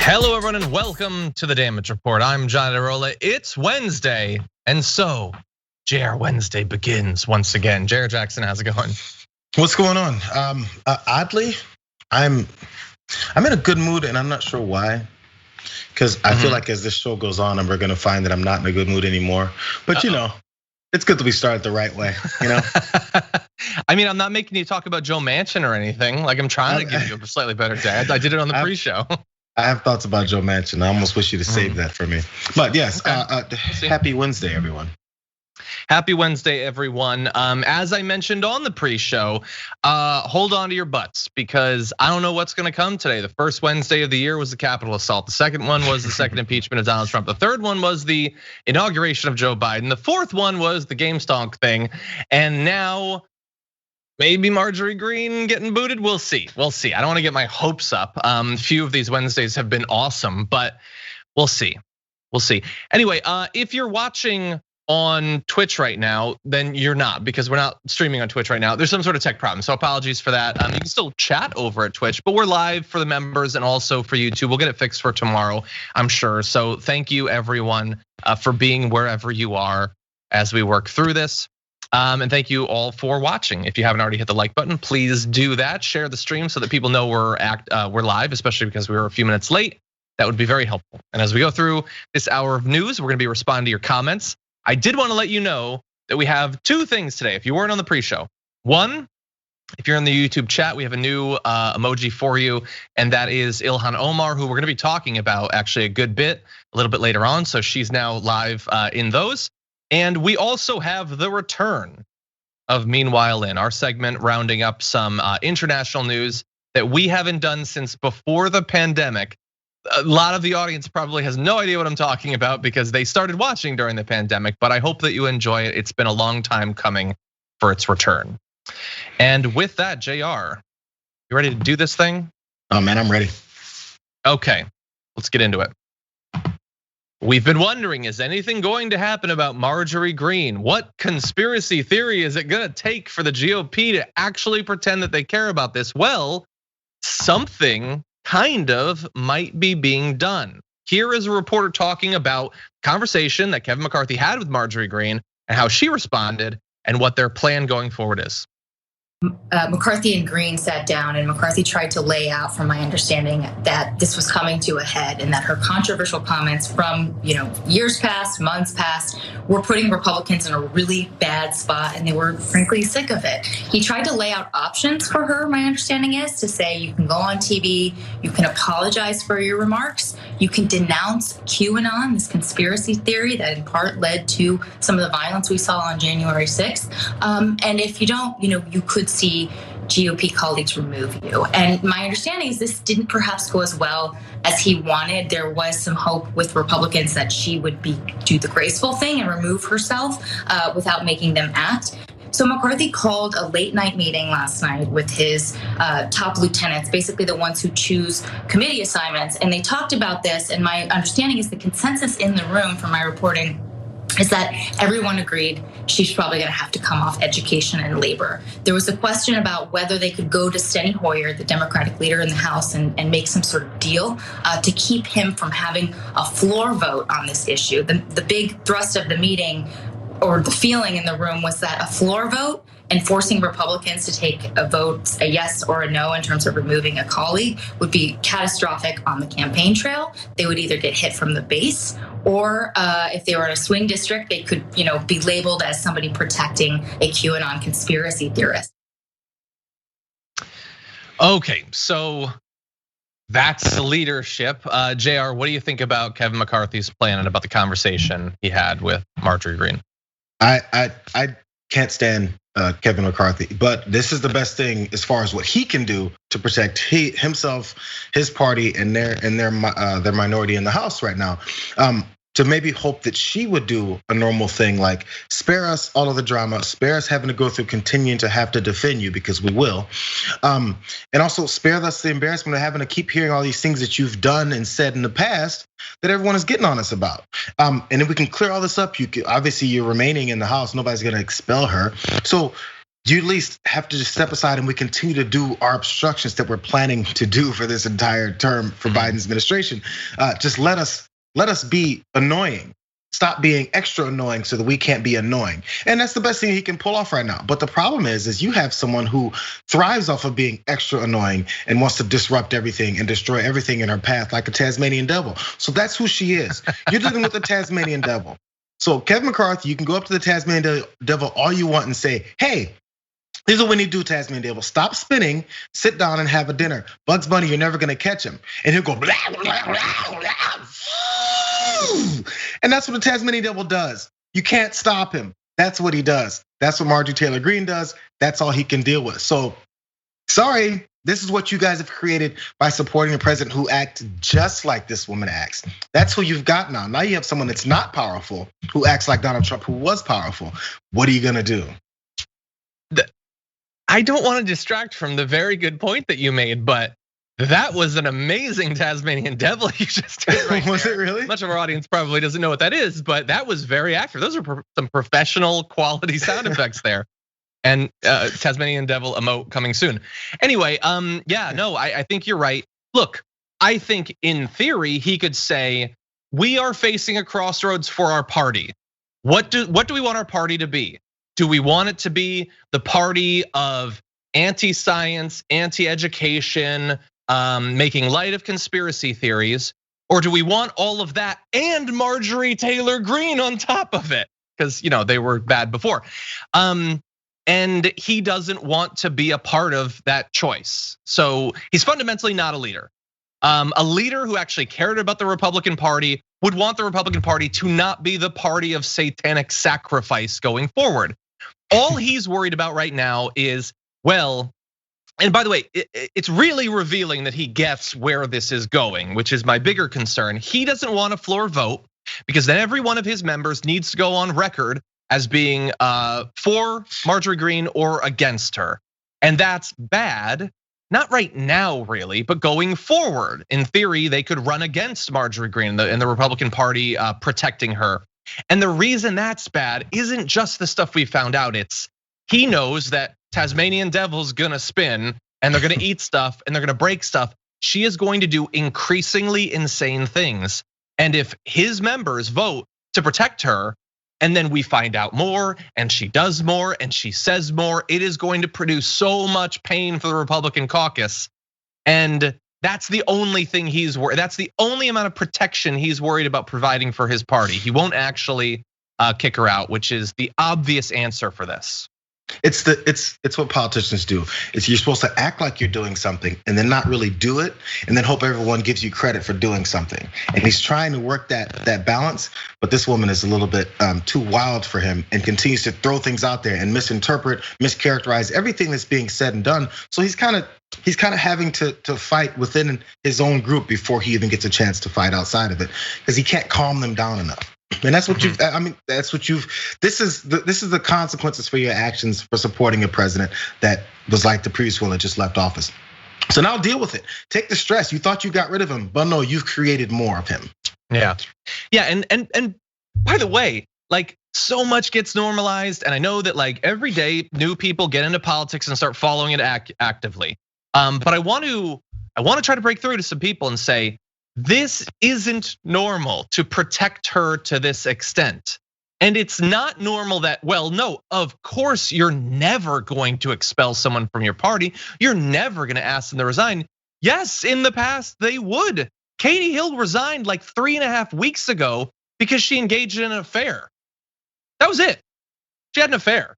Hello, everyone, and welcome to the Damage Report. I'm John Arola. It's Wednesday, and so Jayar Wednesday begins once again. Jayar Jackson, how's it going? What's going on? Oddly, I'm in a good mood, and I'm not sure why. Because I feel like as this show goes on, and we're gonna find that I'm not in a good mood anymore. But you know, it's good to be started the right way. You know. I mean, I'm not making you talk about Joe Manchin or anything. Like I'm trying to give you a slightly better day. I did it on the pre-show. I have thoughts about Joe Manchin. I almost wish you to save that for me. But yes, happy Wednesday, everyone. Happy Wednesday, everyone. As I mentioned on the pre-show, hold on to your butts because I don't know what's gonna come today. The first Wednesday of the year was the Capitol assault. The second one was the second impeachment of Donald Trump. The third one was the inauguration of Joe Biden. The fourth one was the game stonk thing. And now maybe Marjorie Greene getting booted. We'll see. We'll see. I don't want to get my hopes up. Few of these Wednesdays have been awesome, but we'll see. We'll see. Anyway, if you're watching on Twitch right now, then you're not, because we're not streaming on Twitch right now. There's some sort of tech problem, so apologies for that. You can still chat over at Twitch, but we're live for the members and also for YouTube. We'll get it fixed for tomorrow, I'm sure. So thank you, everyone, for being wherever you are as we work through this. And thank you all for watching. If you haven't already hit the like button, please do that. Share the stream so that people know we're live, especially because we were a few minutes late. That would be very helpful. And as we go through this hour of news, we're gonna be responding to your comments. I did want to let you know that we have two things today. If you weren't on the pre-show, one, if you're in the YouTube chat, we have a new emoji for you, and that is Ilhan Omar, who we're gonna be talking about actually a good bit, a little bit later on. So she's now live in those. And we also have the return of Meanwhile In, our segment rounding up some international news that we haven't done since before the pandemic. A lot of the audience probably has no idea what I'm talking about because they started watching during the pandemic, but I hope that you enjoy it. It's been a long time coming for its return. And with that, Jayar, you ready to do this thing? Oh man, I'm ready. Okay, let's get into it. We've been wondering, is anything going to happen about Marjorie Greene? What conspiracy theory is it gonna take for the GOP to actually pretend that they care about this? Well, something kind of might be being done. Here is a reporter talking about conversation that Kevin McCarthy had with Marjorie Greene and how she responded and what their plan going forward is. McCarthy and Greene sat down, and McCarthy tried to lay out, from my understanding, that this was coming to a head, and that her controversial comments from years past, months past, were putting Republicans in a really bad spot, and they were frankly sick of it. He tried to lay out options for her. My understanding is to say you can go on TV, you can apologize for your remarks, you can denounce QAnon, this conspiracy theory that in part led to some of the violence we saw on January 6th. And if you don't, you could see GOP colleagues remove you. And my understanding is this didn't perhaps go as well as he wanted. There was some hope with Republicans that she would do the graceful thing and remove herself without making them act. So McCarthy called a late night meeting last night with his top lieutenants, basically the ones who choose committee assignments. And they talked about this. And my understanding is the consensus in the room from my reporting is that everyone agreed she's probably going to have to come off education and labor. There was a question about whether they could go to Steny Hoyer, the Democratic leader in the House, and make some sort of deal to keep him from having a floor vote on this issue. The big thrust of the meeting, or the feeling in the room, was that a floor vote and forcing Republicans to take a vote, a yes or a no, in terms of removing a colleague would be catastrophic on the campaign trail. They would either get hit from the base, or if they were in a swing district, they could, be labeled as somebody protecting a QAnon conspiracy theorist. Okay, so that's the leadership. Jayar, what do you think about Kevin McCarthy's plan and about the conversation he had with Marjorie Greene? I can't stand Kevin McCarthy, but this is the best thing as far as what he can do to protect himself, his party, and their minority in the House right now. To maybe hope that she would do a normal thing, like spare us all of the drama, spare us having to go through continuing to have to defend you, because we will. And also spare us the embarrassment of having to keep hearing all these things that you've done and said in the past that everyone is getting on us about. And if we can clear all this up, obviously you're remaining in the House, nobody's gonna expel her. So you at least have to just step aside and we continue to do our obstructions that we're planning to do for this entire term for Biden's administration. Just let us be annoying. Stop being extra annoying so that we can't be annoying. And that's the best thing he can pull off right now. But the problem is you have someone who thrives off of being extra annoying and wants to disrupt everything and destroy everything in her path like a Tasmanian devil. So that's who she is. You're dealing with the Tasmanian devil. So Kevin McCarthy, you can go up to the Tasmanian devil all you want and say, hey, here's what we need to do, Tasmanian devil. Stop spinning, sit down and have a dinner. Bugs Bunny, you're never gonna catch him. And he'll go blah, blah, blah, blah, blah. And that's what the Tasmanian devil does. You can't stop him. That's what he does. That's what Marjorie Taylor Greene does. That's all he can deal with. So, sorry, this is what you guys have created by supporting a president who acts just like this woman acts. That's who you've got now. Now you have someone that's not powerful, who acts like Donald Trump, who was powerful. What are you gonna do? I don't want to distract from the very good point that you made, but that was an amazing Tasmanian devil you just did right Was there. it really? Much of our audience probably doesn't know what that is, but that was very accurate. Those are some professional quality sound effects there. And Tasmanian devil emote coming soon. Anyway, yeah, no, I think you're right. Look, I think in theory, he could say, we are facing a crossroads for our party. What do we want our party to be? Do we want it to be the party of anti-science, anti-education, making light of conspiracy theories? Or do we want all of that and Marjorie Taylor Greene on top of it? Because they were bad before. And he doesn't want to be a part of that choice. So he's fundamentally not a leader. A leader who actually cared about the Republican Party would want the Republican Party to not be the party of satanic sacrifice going forward. All he's worried about right now is, well, and by the way, it's really revealing that he gets where this is going, which is my bigger concern. He doesn't want a floor vote because then every one of his members needs to go on record as being for Marjorie Greene or against her. And that's bad, not right now really, but going forward. In theory, they could run against Marjorie Greene and the Republican Party protecting her. And the reason that's bad isn't just the stuff we found out, it's he knows that Tasmanian devil's gonna spin and they're gonna eat stuff and they're gonna break stuff. She is going to do increasingly insane things. And if his members vote to protect her, and then we find out more and she does more and she says more, it is going to produce so much pain for the Republican caucus. And that's the only thing he's worried. That's the only amount of protection he's worried about providing for his party. He won't actually kick her out, which is the obvious answer for this. It's what politicians do. It's you're supposed to act like you're doing something and then not really do it, and then hope everyone gives you credit for doing something. And he's trying to work that balance, but this woman is a little bit too wild for him and continues to throw things out there and misinterpret, mischaracterize everything that's being said and done. So he's kind of having to fight within his own group before he even gets a chance to fight outside of it, because he can't calm them down enough. And that's what you've, I mean, that's what you've, this is the consequences for your actions for supporting a president that was like the previous one that just left office. So now deal with it. Take the stress. You thought you got rid of him, but no, you've created more of him. Yeah, and by the way, like so much gets normalized, and I know that like every day new people get into politics and start following it actively. But I want to try to break through to some people and say, this isn't normal to protect her to this extent. And it's not normal that, well, no, of course you're never going to expel someone from your party. You're never gonna ask them to resign. Yes, in the past they would. Katie Hill resigned like 3.5 weeks ago because she engaged in an affair. That was it. She had an affair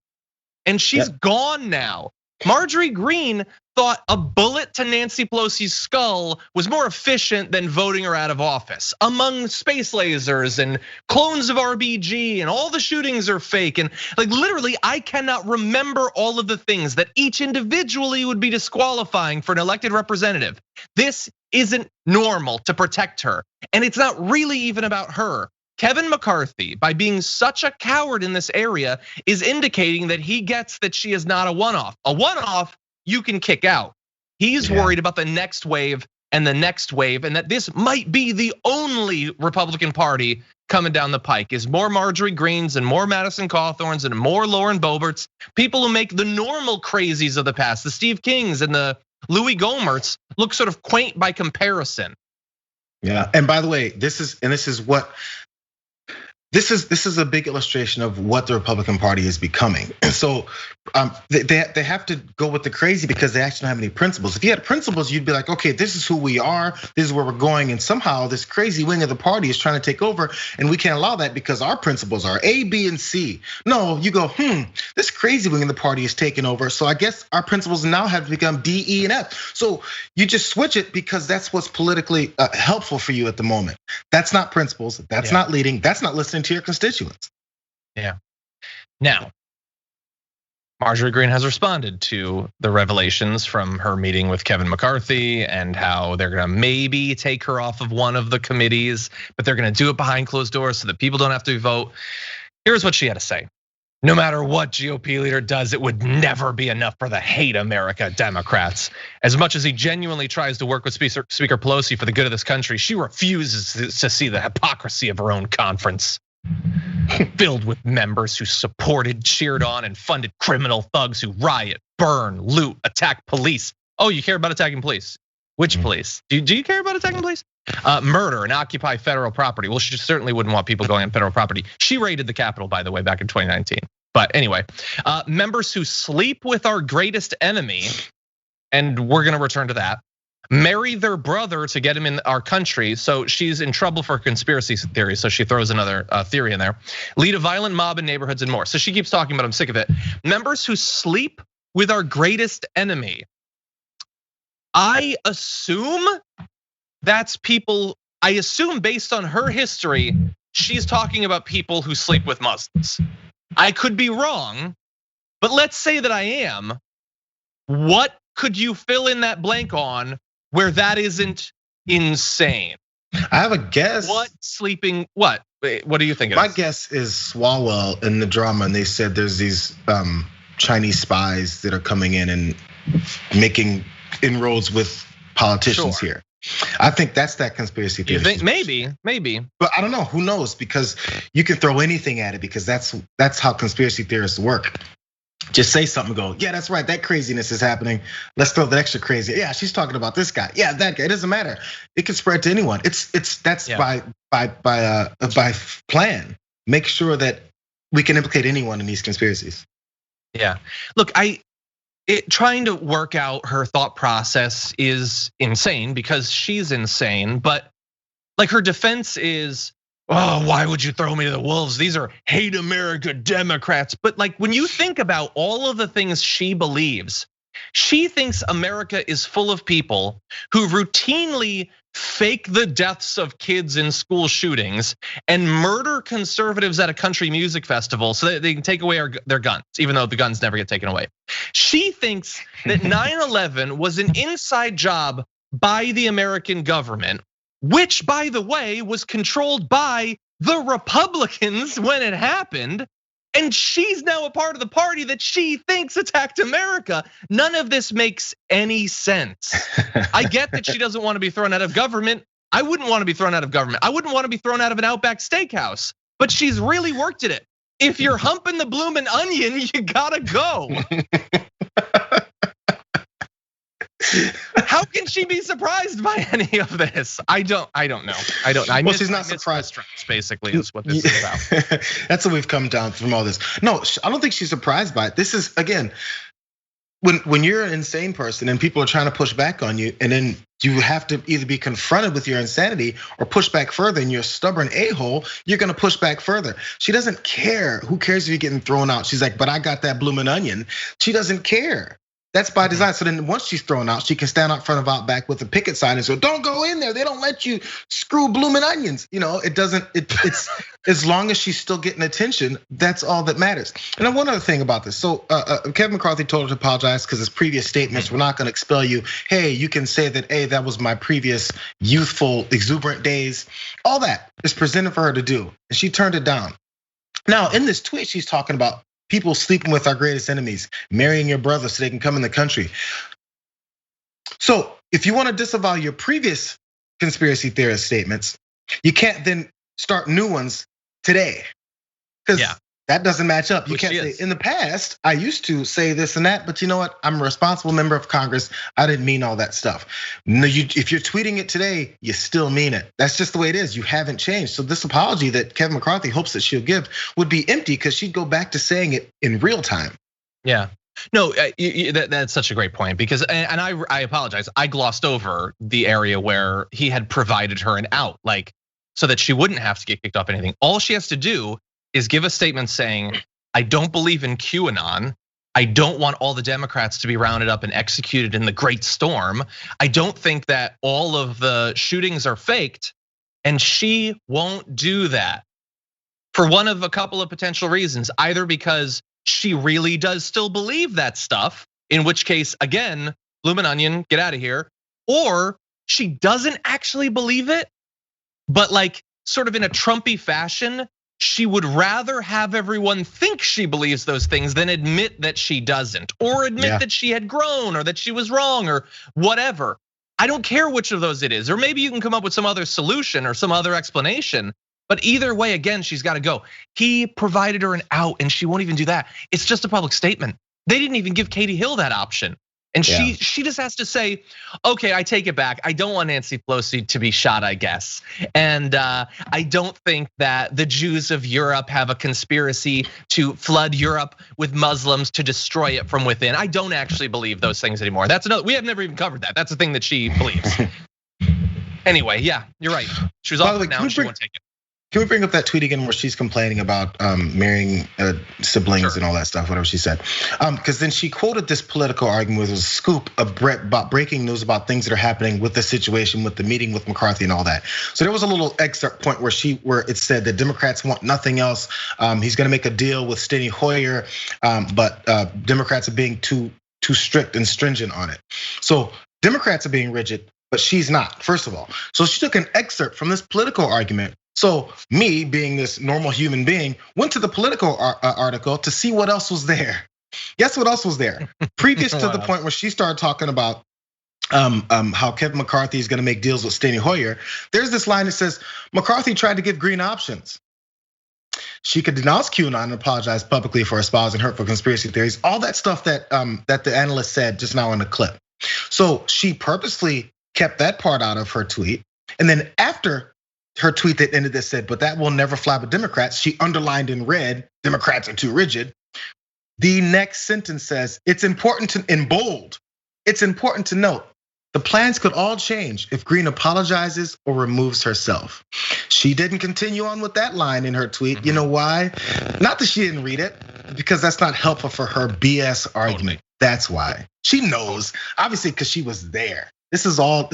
and she's gone now. Marjorie Greene thought a bullet to Nancy Pelosi's skull was more efficient than voting her out of office. Among space lasers and clones of RBG and all the shootings are fake. And like literally, I cannot remember all of the things that each individually would be disqualifying for an elected representative. This isn't normal to protect her. And it's not really even about her. Kevin McCarthy, by being such a coward in this area, is indicating that he gets that she is not a one-off. A one-off you can kick out. He's worried about the next wave and the next wave, and that this might be the only Republican Party coming down the pike is more Marjorie Greens and more Madison Cawthorns and more Lauren Boeberts, people who make the normal crazies of the past, the Steve Kings and the Louis Gohmerts, look sort of quaint by comparison. Yeah, and by the way, this is a big illustration of what the Republican Party is becoming. And so they have to go with the crazy because they actually don't have any principles. If you had principles, you'd be like, okay, this is who we are, this is where we're going, and somehow this crazy wing of the party is trying to take over, and we can't allow that because our principles are A, B, and C. No, you go, this crazy wing of the party is taking over, so I guess our principles now have become D, E, and F. So you just switch it because that's what's politically helpful for you at the moment. That's not principles, that's not leading, that's not listening to your constituents. Yeah. Now, Marjorie Greene has responded to the revelations from her meeting with Kevin McCarthy and how they're gonna maybe take her off of one of the committees, but they're gonna do it behind closed doors so that people don't have to vote. Here's what she had to say. No matter what GOP leader does, it would never be enough for the hate America Democrats. As much as he genuinely tries to work with Speaker Pelosi for the good of this country, she refuses to see the hypocrisy of her own conference. Filled with members who supported, cheered on, and funded criminal thugs who riot, burn, loot, attack police. Oh, you care about attacking police? Which police? Do you care about attacking police? Murder and occupy federal property. Well, she certainly wouldn't want people going on federal property. She raided the Capitol, by the way, back in 2019. But anyway, members who sleep with our greatest enemy, and we're gonna return to that, marry their brother to get him in our country. So she's in trouble for conspiracy theory. So she throws another theory in there. Lead a violent mob in neighborhoods and more. So she keeps talking about, I'm sick of it. Members who sleep with our greatest enemy. I assume that's people, I assume based on her history, she's talking about people who sleep with Muslims. I could be wrong, but let's say that I am. What could you fill in that blank on where that isn't insane? I have a guess. What sleeping, what? What do you think? My guess is Swalwell in the drama, and they said there's these Chinese spies that are coming in and making inroads with politicians here. I think that's that conspiracy theory. You think maybe. But I don't know, who knows? Because you can throw anything at it because that's how conspiracy theorists work. Just say something, go, yeah, that's right, that craziness is happening. Let's throw the extra crazy. Yeah, she's talking about this guy. Yeah, that guy. It doesn't matter. It can spread to anyone. That's by plan. Make sure that we can implicate anyone in these conspiracies. Yeah. Look, trying to work out her thought process is insane because she's insane, but like her defense is, oh, why would you throw me to the wolves? These are hate America Democrats. But like when you think about all of the things she believes, she thinks America is full of people who routinely fake the deaths of kids in school shootings and murder conservatives at a country music festival so that they can take away their guns, even though the guns never get taken away. She thinks that 9/11 was an inside job by the American government, which, by the way, was controlled by the Republicans when it happened. And she's now a part of the party that she thinks attacked America. None of this makes any sense. I get that she doesn't want to be thrown out of government. I wouldn't want to be thrown out of government. I wouldn't want to be thrown out of an Outback Steakhouse, but she's really worked at it. If you're humping the Bloomin' Onion, you gotta go. How can she be surprised by any of this? I don't know. Well, she's not surprised. Basically, is what this is about. That's what we've come down from all this. No, I don't think she's surprised by it. This is, again, when you're an insane person and people are trying to push back on you, and then you have to either be confronted with your insanity or push back further, and you're a stubborn a-hole, you're gonna push back further. She doesn't care. Who cares if you're getting thrown out? She's like, but I got that Bloomin' Onion. She doesn't care. That's by design. So then once she's thrown out, she can stand out front of Outback with a picket sign and say, don't go in there. They don't let you screw Bloomin' Onions. It doesn't, it's as long as she's still getting attention, that's all that matters. And then one other thing about this. So Kevin McCarthy told her to apologize because his previous statements were not gonna expel you. Hey, you can say that, hey, that was my previous youthful, exuberant days. All that is presented for her to do. And she turned it down. Now in this tweet, she's talking about people sleeping with our greatest enemies, marrying your brother so they can come in the country. So if you want to disavow your previous conspiracy theorist statements, you can't then start new ones today. Because that doesn't match up. You can't say, in the past, I used to say this and that, but you know what? I'm a responsible member of Congress. I didn't mean all that stuff. No, if you're tweeting it today, you still mean it. That's just the way it is. You haven't changed. So this apology that Kevin McCarthy hopes that she'll give would be empty because she'd go back to saying it in real time. Yeah. No, that's such a great point because, and I apologize, I glossed over the area where he had provided her an out, like so that she wouldn't have to get kicked off anything. All she has to do is give a statement saying, I don't believe in QAnon. I don't want all the Democrats to be rounded up and executed in the Great Storm. I don't think that all of the shootings are faked, and she won't do that for one of a couple of potential reasons, either because she really does still believe that stuff, in which case, again, Bloomin' Onion, get out of here, or she doesn't actually believe it, but like sort of in a Trumpy fashion, she would rather have everyone think she believes those things than admit that she doesn't, or admit that she had grown or that she was wrong or whatever. I don't care which of those it is, or maybe you can come up with some other solution or some other explanation. But either way, again, she's got to go. He provided her an out and she won't even do that. It's just a public statement. They didn't even give Katie Hill that option. And she just has to say, okay, I take it back. I don't want Nancy Pelosi to be shot, I guess. And I don't think that the Jews of Europe have a conspiracy to flood Europe with Muslims to destroy it from within. I don't actually believe those things anymore. That's another, we have never even covered that. That's the thing that she believes. Anyway, yeah, you're right. She was off now and she won't take it. Can we bring up that tweet again where she's complaining about marrying siblings and all that stuff, whatever she said? Because then she quoted this political argument with a scoop about breaking news about things that are happening with the situation, with the meeting with McCarthy and all that. So there was a little excerpt point where it said that Democrats want nothing else. He's gonna make a deal with Steny Hoyer, but Democrats are being too strict and stringent on it. So Democrats are being rigid, but she's not, first of all. So she took an excerpt from this political argument. So me, being this normal human being, went to the political article to see what else was there. Guess what else was there? Previous to the point where she started talking about how Kevin McCarthy is gonna make deals with Steny Hoyer, there's this line that says, McCarthy tried to give green options. She could denounce QAnon and apologize publicly for espousing hurtful conspiracy theories, all that stuff that the analyst said just now in the clip. So she purposely kept that part out of her tweet. And then after her tweet that ended that said, but that will never fly with Democrats, she underlined in red, Democrats are too rigid. The next sentence says, it's important to, in bold, it's important to note, the plans could all change if Green apologizes or removes herself. She didn't continue on with that line in her tweet. You know why? Not that she didn't read it, because that's not helpful for her BS argument. That's why. She knows, obviously, because she was there. This is all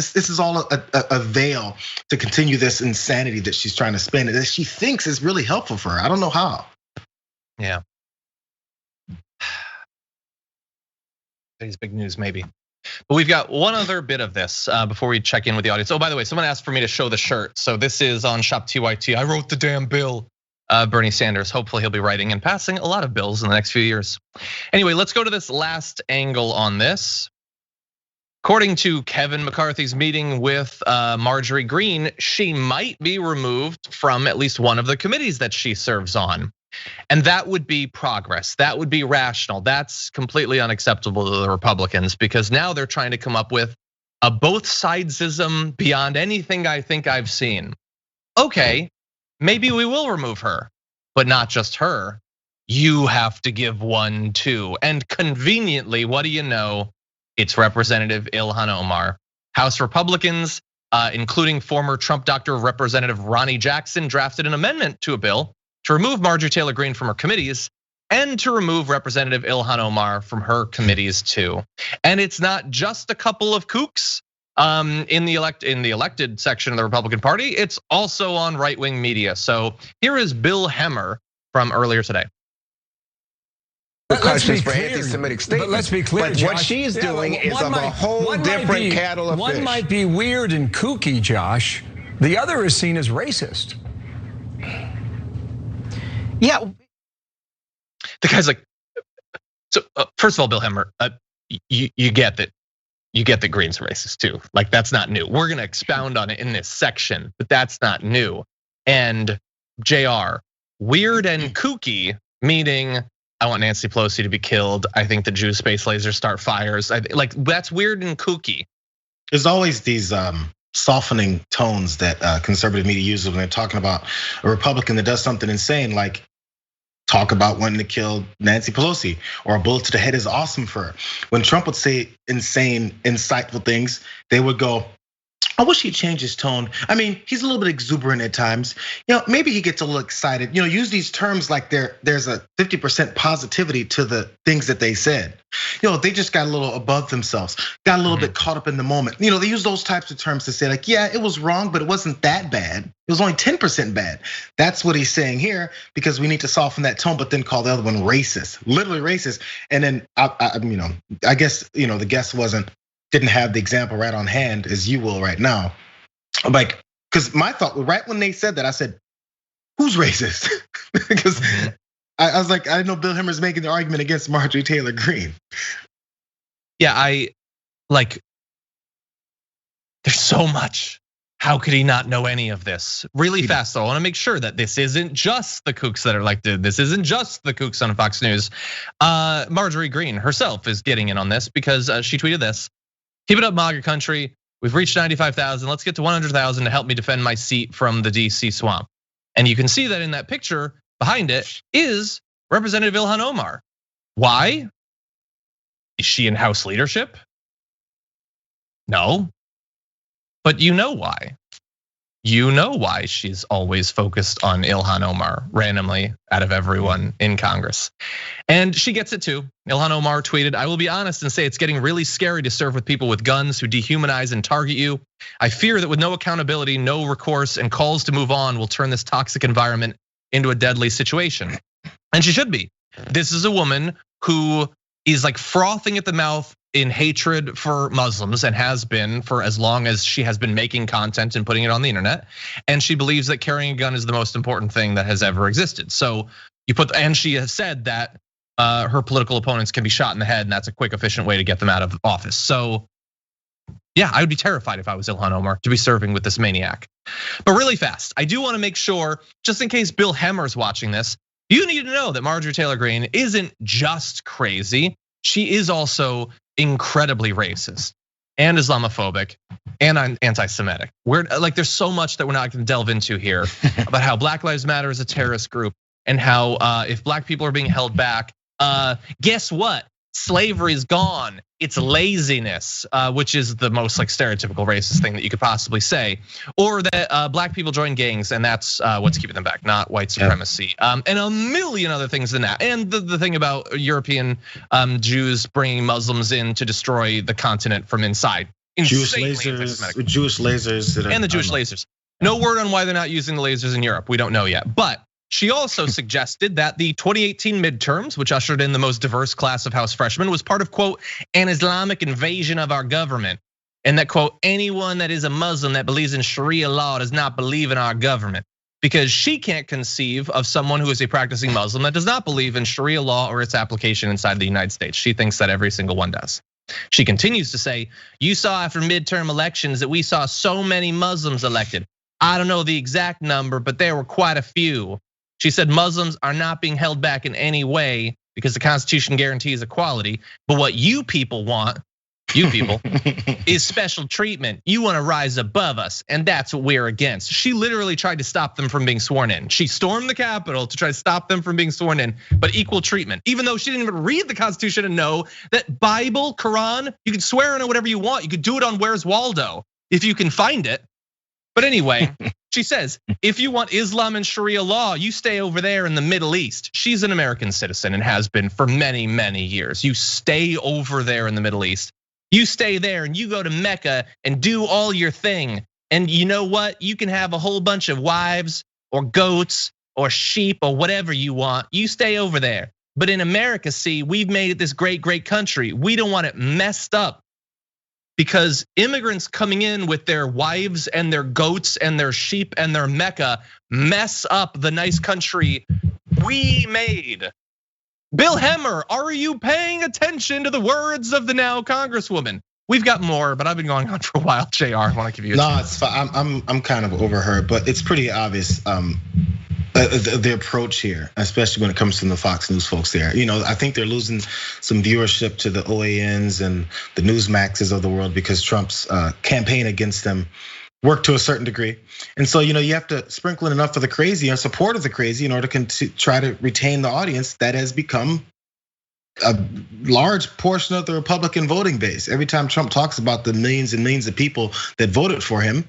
a veil to continue this insanity that she's trying to spin, that she thinks is really helpful for her. I don't know how. Yeah. Today's big news, maybe. But we've got one other bit of this before we check in with the audience. Oh, by the way, someone asked for me to show the shirt. So this is on Shop TYT. I wrote the damn bill. Bernie Sanders, hopefully he'll be writing and passing a lot of bills in the next few years. Anyway, let's go to this last angle on this. According to Kevin McCarthy's meeting with Marjorie Greene, she might be removed from at least one of the committees that she serves on. And that would be progress. That would be rational. That's completely unacceptable to the Republicans because now they're trying to come up with a both sidesism beyond anything I think I've seen. Okay, maybe we will remove her, but not just her. You have to give one too. And conveniently, what do you know? It's Representative Ilhan Omar. House Republicans, including former Trump doctor Representative Ronnie Jackson, drafted an amendment to a bill to remove Marjorie Taylor Greene from her committees and to remove Representative Ilhan Omar from her committees too. And it's not just a couple of kooks in the elected section of the Republican Party. It's also on right-wing media. So here is Bill Hemmer from earlier today. Questions for anti-Semitic statements. But let's be clear, but Josh, what she's doing is of a whole different kettle of fish. One might be weird and kooky, Josh. The other is seen as racist. Yeah. The guy's like, so first of all, Bill Hemmer, you get that. You get that Green's racist too. Like that's not new. We're gonna expound on it in this section, but that's not new. And Jayar, weird and kooky, meaning I want Nancy Pelosi to be killed. I think the Jews space lasers start fires. Like that's weird and kooky. There's always these softening tones that conservative media uses when they're talking about a Republican that does something insane, like talk about wanting to kill Nancy Pelosi, or a bullet to the head is awesome for her. When Trump would say insane, insightful things, they would go, I wish he'd change his tone. I mean, he's a little bit exuberant at times. Maybe he gets a little excited. Use these terms like there's a 50% positivity to the things that they said. They just got a little above themselves, got a little bit caught up in the moment. They use those types of terms to say like, yeah, it was wrong, but it wasn't that bad. It was only 10% bad. That's what he's saying here, because we need to soften that tone, but then call the other one racist, literally racist. And then I guess the guest didn't have the example right on hand as you will right now. Like, because my thought, right when they said that, I said, who's racist? Because I was like, I know Bill Hemmer's making the argument against Marjorie Taylor Greene. Yeah, there's so much. How could he not know any of this? Really fast though, I wanna make sure that this isn't just the kooks that are elected. This isn't just the kooks on Fox News. Marjorie Greene herself is getting in on this because she tweeted this. Keep it up, MAGA country. We've reached 95,000. Let's get to 100,000 to help me defend my seat from the DC swamp. And you can see that in that picture behind it is Representative Ilhan Omar. Why? Is she in House leadership? No. But you know why. You know why she's always focused on Ilhan Omar randomly out of everyone in Congress. And she gets it too. Ilhan Omar tweeted, I will be honest and say it's getting really scary to serve with people with guns who dehumanize and target you. I fear that with no accountability, no recourse, and calls to move on will turn this toxic environment into a deadly situation. And she should be. This is a woman who is like frothing at the mouth in hatred for Muslims and has been for as long as she has been making content and putting it on the internet. And she believes that carrying a gun is the most important thing that has ever existed. So and she has said that her political opponents can be shot in the head, and that's a quick, efficient way to get them out of office. So yeah, I would be terrified if I was Ilhan Omar to be serving with this maniac. But really fast, I do wanna make sure, just in case Bill Hemmer's watching this, you need to know that Marjorie Taylor Greene isn't just crazy. She is also incredibly racist and Islamophobic and anti-Semitic. There's so much that we're not gonna delve into here about how Black Lives Matter is a terrorist group and how if black people are being held back, guess what? Slavery is gone. It's laziness, which is the most like stereotypical racist thing that you could possibly say. Or that black people join gangs and that's what's keeping them back, not white supremacy. And a million other things than that. And the thing about European Jews bringing Muslims in to destroy the continent from inside. Jewish lasers. And the Jewish lasers. No word on why they're not using the lasers in Europe. We don't know yet, but she also suggested that the 2018 midterms, which ushered in the most diverse class of House freshmen, was part of, quote, an Islamic invasion of our government. And that, quote, anyone that is a Muslim that believes in Sharia law does not believe in our government. Because she can't conceive of someone who is a practicing Muslim that does not believe in Sharia law or its application inside the United States. She thinks that every single one does. She continues to say, you saw after midterm elections that we saw so many Muslims elected. I don't know the exact number, but there were quite a few. She said Muslims are not being held back in any way because the Constitution guarantees equality. But what you people want, is special treatment. You want to rise above us, and that's what we're against. She literally tried to stop them from being sworn in. She stormed the Capitol to try to stop them from being sworn in, but equal treatment. Even though she didn't even read the Constitution and know that Bible, Quran, you can swear in it whatever you want. You could do it on Where's Waldo if you can find it. But anyway, she says, if you want Islam and Sharia law, you stay over there in the Middle East. She's an American citizen and has been for many, many years. You stay over there in the Middle East. You stay there and you go to Mecca and do all your thing. And you know what? You can have a whole bunch of wives or goats or sheep or whatever you want. You stay over there. But in America, see, we've made it this great, great country. We don't want it messed up. Because immigrants coming in with their wives and their goats and their sheep and their Mecca mess up the nice country we made. Bill Hemmer, are you paying attention to the words of the now Congresswoman? we've got more, but I've been going on for a while. Jayar, I want to give you a chance. It's fine. I'm kind of over her, but it's pretty obvious the approach here, especially when it comes from the Fox News folks there. I think they're losing some viewership to the OANs and the Newsmaxes of the world because Trump's campaign against them worked to a certain degree. And so, you have to sprinkle in enough of the crazy and support of the crazy in order to try to retain the audience that has become a large portion of the Republican voting base. Every time Trump talks about the millions and millions of people that voted for him,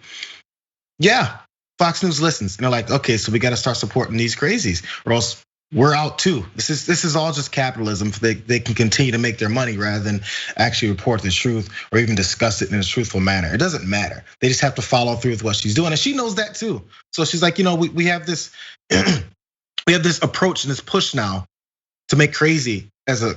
Fox News listens. And they're like, okay, so we got to start supporting these crazies or else we're out too. This is all just capitalism. They can continue to make their money rather than actually report the truth or even discuss it in a truthful manner. It doesn't matter. They just have to follow through with what she's doing. And she knows that too. So she's like, we have this, we have this approach and this push now to make crazy as a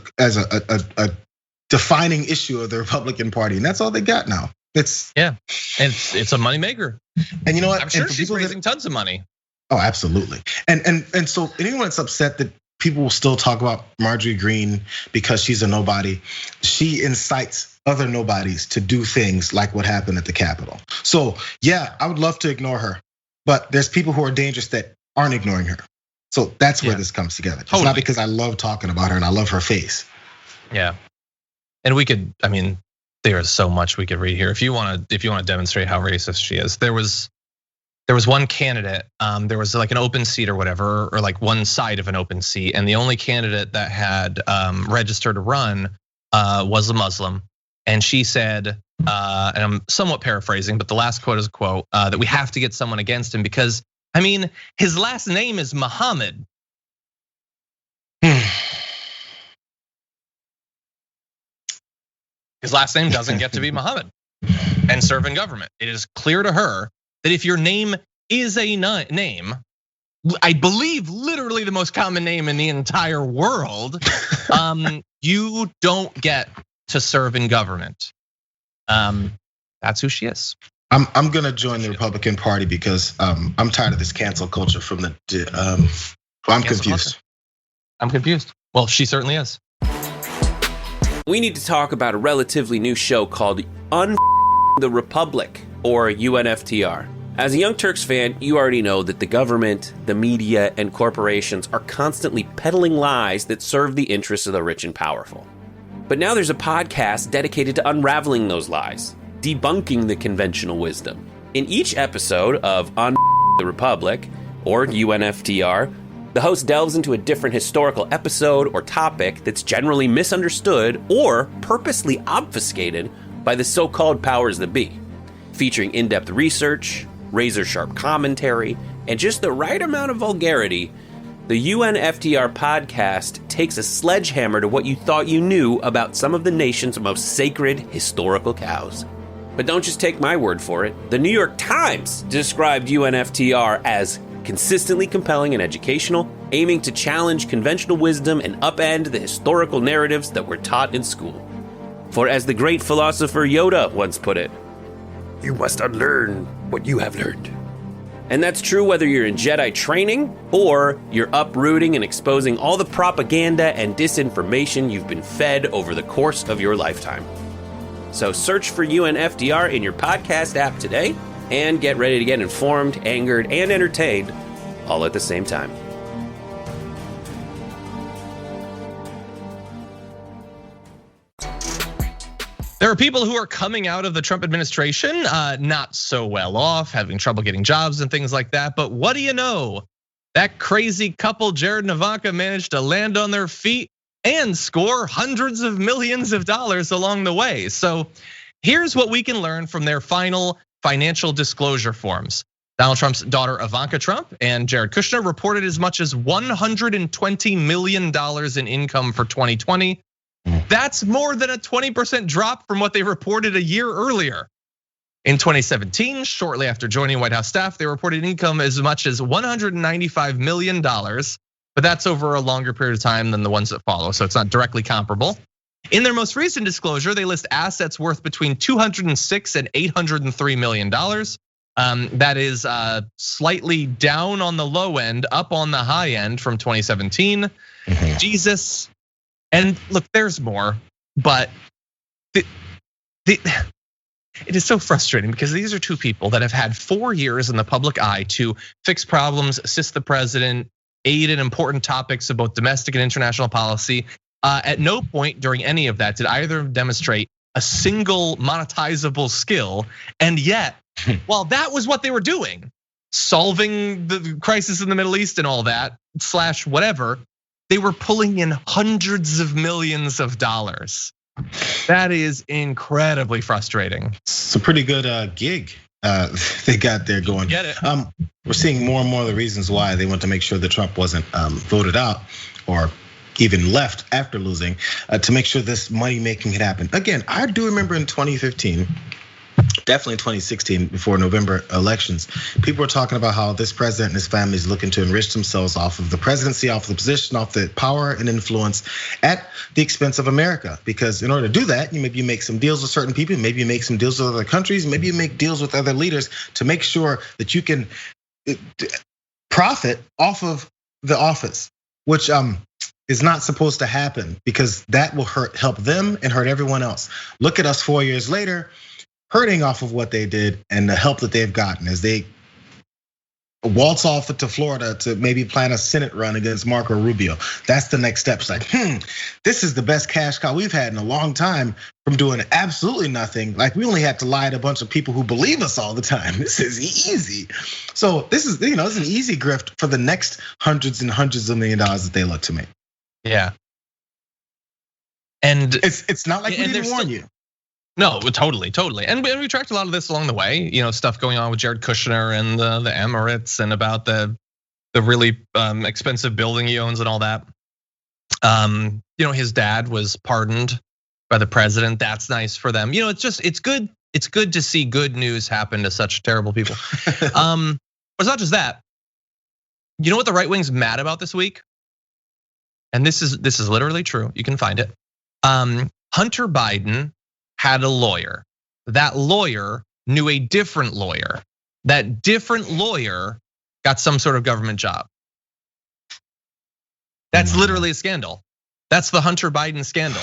defining issue of the Republican Party, and that's all they got now. It's a moneymaker. And you know what? I'm sure she's raising tons of money. Oh, absolutely. And so anyone that's upset that people will still talk about Marjorie Greene because she's a nobody, she incites other nobodies to do things like what happened at the Capitol. So yeah, I would love to ignore her, but there's people who are dangerous that aren't ignoring her. So that's where this comes together. It's not because I love talking about her and I love her face. Yeah, and there is so much we could read here. If you want to demonstrate how racist she is, there was one candidate. There was like an open seat or whatever, or like one side of an open seat, and the only candidate that had registered to run was a Muslim, and she said, and I'm somewhat paraphrasing, but the last quote is a quote that we have to get someone against him because. His last name is Muhammad. His last name doesn't get to be Muhammad and serve in government. It is clear to her that if your name is a name, I believe literally the most common name in the entire world, you don't get to serve in government. That's who she is. I'm gonna join the Republican Party because I'm tired of this cancel culture from the. I'm confused. I'm confused. Well, she certainly is. We need to talk about a relatively new show called the Republic, or UNFTR. As a Young Turks fan, you already know that the government, the media, and corporations are constantly peddling lies that serve the interests of the rich and powerful. But now there's a podcast dedicated to unraveling those lies, debunking the conventional wisdom. In each episode of On the Republic, or UNFTR, the host delves into a different historical episode or topic that's generally misunderstood or purposely obfuscated by the so-called powers that be, featuring in-depth research, razor-sharp commentary, and just the right amount of vulgarity. The UNFTR podcast takes a sledgehammer to what you thought you knew about some of the nation's most sacred historical cows. But don't just take my word for it. The New York Times described UNFTR as consistently compelling and educational, aiming to challenge conventional wisdom and upend the historical narratives that were taught in school. For as the great philosopher Yoda once put it, you must unlearn what you have learned. And that's true whether you're in Jedi training or you're uprooting and exposing all the propaganda and disinformation you've been fed over the course of your lifetime. So search for UNFTR in your podcast app today and get ready to get informed, angered, and entertained all at the same time. There are people who are coming out of the Trump administration not so well off, having trouble getting jobs and things like that. But what do you know? That crazy couple, Jared and Ivanka, managed to land on their feet and score hundreds of millions of dollars along the way. So here's what we can learn from their final financial disclosure forms. Donald Trump's daughter, Ivanka Trump, and Jared Kushner reported as much as $120 million in income for 2020. That's more than a 20% drop from what they reported a year earlier. In 2017, shortly after joining White House staff, they reported income as much as $195 million. But that's over a longer period of time than the ones that follow, so it's not directly comparable. In their most recent disclosure, they list assets worth between $206 and $803 million. That is slightly down on the low end, up on the high end from 2017. Jesus, and look, there's more, but It is so frustrating because these are two people that have had 4 years in the public eye to fix problems, assist the president, aid in important topics of both domestic and international policy. At no point during any of that did either of them demonstrate a single monetizable skill. And yet, while that was what they were doing, solving the crisis in the Middle East and all that, / whatever, they were pulling in hundreds of millions of dollars. That is incredibly frustrating. It's a pretty good gig they got there going. Get it. We're seeing more and more of the reasons why they want to make sure that Trump wasn't voted out or even left after losing, to make sure this money making could happen. Again, I do remember in 2015, definitely 2016, before November elections, people were talking about how this president and his family is looking to enrich themselves off of the presidency, off the position, off the power and influence at the expense of America. Because in order to do that, maybe you make some deals with certain people, maybe you make some deals with other countries, maybe you make deals with other leaders to make sure that you can profit off of the office, which is not supposed to happen, because that will help them and hurt everyone else. Look at us 4 years later, hurting off of what they did and the help that they've gotten as they waltz off to Florida to maybe plan a Senate run against Marco Rubio. That's the next step. It's like, this is the best cash cow we've had in a long time from doing absolutely nothing. Like, we only had to lie to a bunch of people who believe us all the time. This is easy. So this is, it's an easy grift for the next hundreds and hundreds of $1 million that they look to make. Yeah. And it's not like we didn't warn you. No, totally. And we tracked a lot of this along the way. Stuff going on with Jared Kushner and the Emirates, and about the really expensive building he owns and all that. His dad was pardoned by the president. That's nice for them. It's good. It's good to see good news happen to such terrible people. But it's not just that. You know what the right wing's mad about this week? And this is literally true. You can find it. Hunter Biden had a lawyer. That lawyer knew a different lawyer. That different lawyer got some sort of government job. That's literally a scandal. That's the Hunter Biden scandal.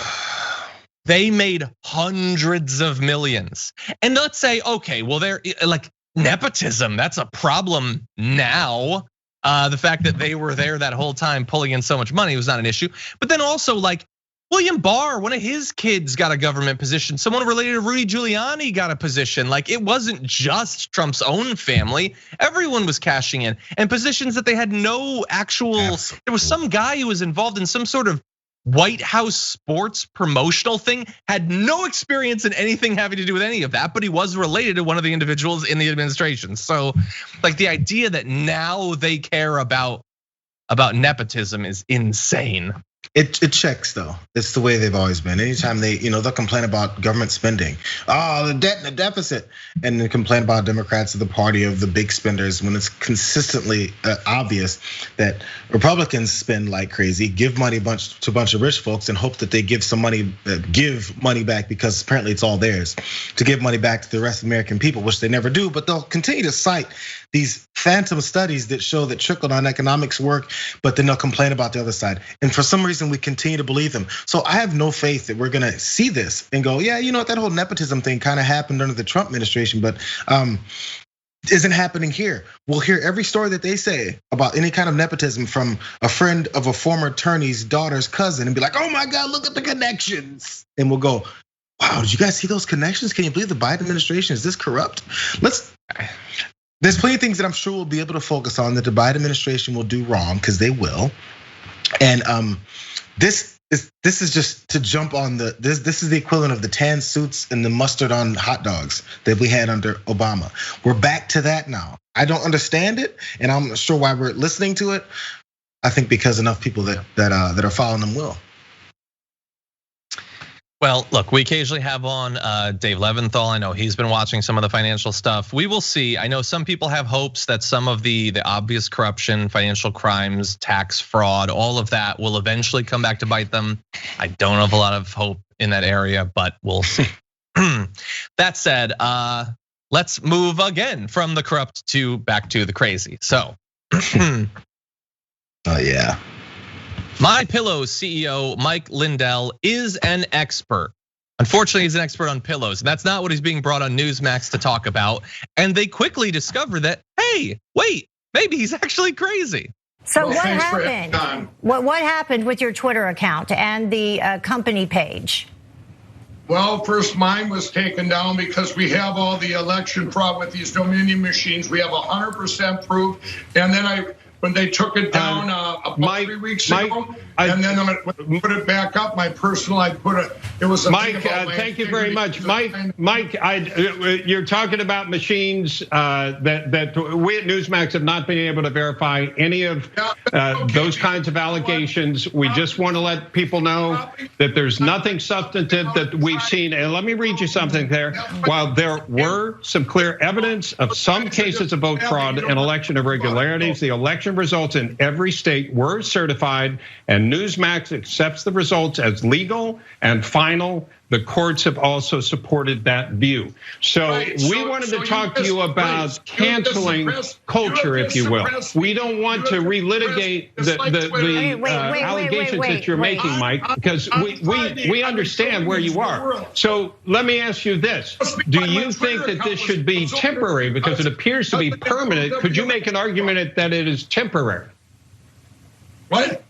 They made hundreds of millions. And let's say, okay, well, they're like nepotism. That's a problem now. The fact that they were there that whole time pulling in so much money was not an issue. But then also, like, William Barr, one of his kids got a government position. Someone related to Rudy Giuliani got a position. Like, it wasn't just Trump's own family. Everyone was cashing in, and positions that they had no actual. Absolutely. There was some guy who was involved in some sort of White House sports promotional thing, had no experience in anything having to do with any of that, but he was related to one of the individuals in the administration. So, like, the idea that now they care about nepotism is insane. It checks though. It's the way they've always been. Anytime they'll complain about government spending, the debt and the deficit, and then complain about Democrats are the party of the big spenders, when it's consistently obvious that Republicans spend like crazy, give money to a bunch of rich folks, and hope that they give money back, because apparently it's all theirs, to give money back to the rest of the American people, which they never do. But they'll continue to cite these phantom studies that show that trickle-down economics work, but then they'll complain about the other side. And for some reason, we continue to believe them. So I have no faith that we're gonna see this and go, yeah, that whole nepotism thing kind of happened under the Trump administration, but isn't happening here. We'll hear every story that they say about any kind of nepotism from a friend of a former attorney's daughter's cousin, and be like, oh my God, look at the connections. And we'll go, wow, did you guys see those connections? Can you believe the Biden administration is this corrupt? There's plenty of things that I'm sure we'll be able to focus on that the Biden administration will do wrong, because they will. And this is just to jump on this is the equivalent of the tan suits and the mustard on hot dogs that we had under Obama. We're back to that now. I don't understand it, and I'm not sure why we're listening to it. I think because enough people that are following them will. Well, look, we occasionally have on Dave Leventhal. I know he's been watching some of the financial stuff. We will see. I know some people have hopes that some of the obvious corruption, financial crimes, tax fraud, all of that will eventually come back to bite them. I don't have a lot of hope in that area, but we'll see. That said, let's move again from the corrupt back to the crazy. So, oh yeah. MyPillow's CEO Mike Lindell is an expert Unfortunately, he's an expert on pillows, and that's not what he's being brought on Newsmax to talk about. And they quickly discover that, hey, wait, maybe he's actually crazy. So what happened? What happened with your Twitter account and the company page? Well, first mine was taken down because we have all the election fraud with these Dominion machines. We have 100% proof. And then when they took it down about 3 weeks ago, and then when I put it back up, my personal, it was a Mike, thank you very much. Mike, you're talking about machines that we at Newsmax have not been able to verify any of those kinds of allegations. We just want to let people know that there's nothing substantive that we've seen. And let me read you something there. While there were some clear evidence of some cases of vote fraud and election irregularities, the election results in every state were certified, and Newsmax accepts the results as legal and final. The courts have also supported that view. So we wanted to talk to you about canceling culture, if you will. We don't want to relitigate the allegations that you're making, Mike, because we understand where you are. So let me ask you this. Do you think that this should be temporary because it appears to be permanent? Could you make an argument that it is temporary? What?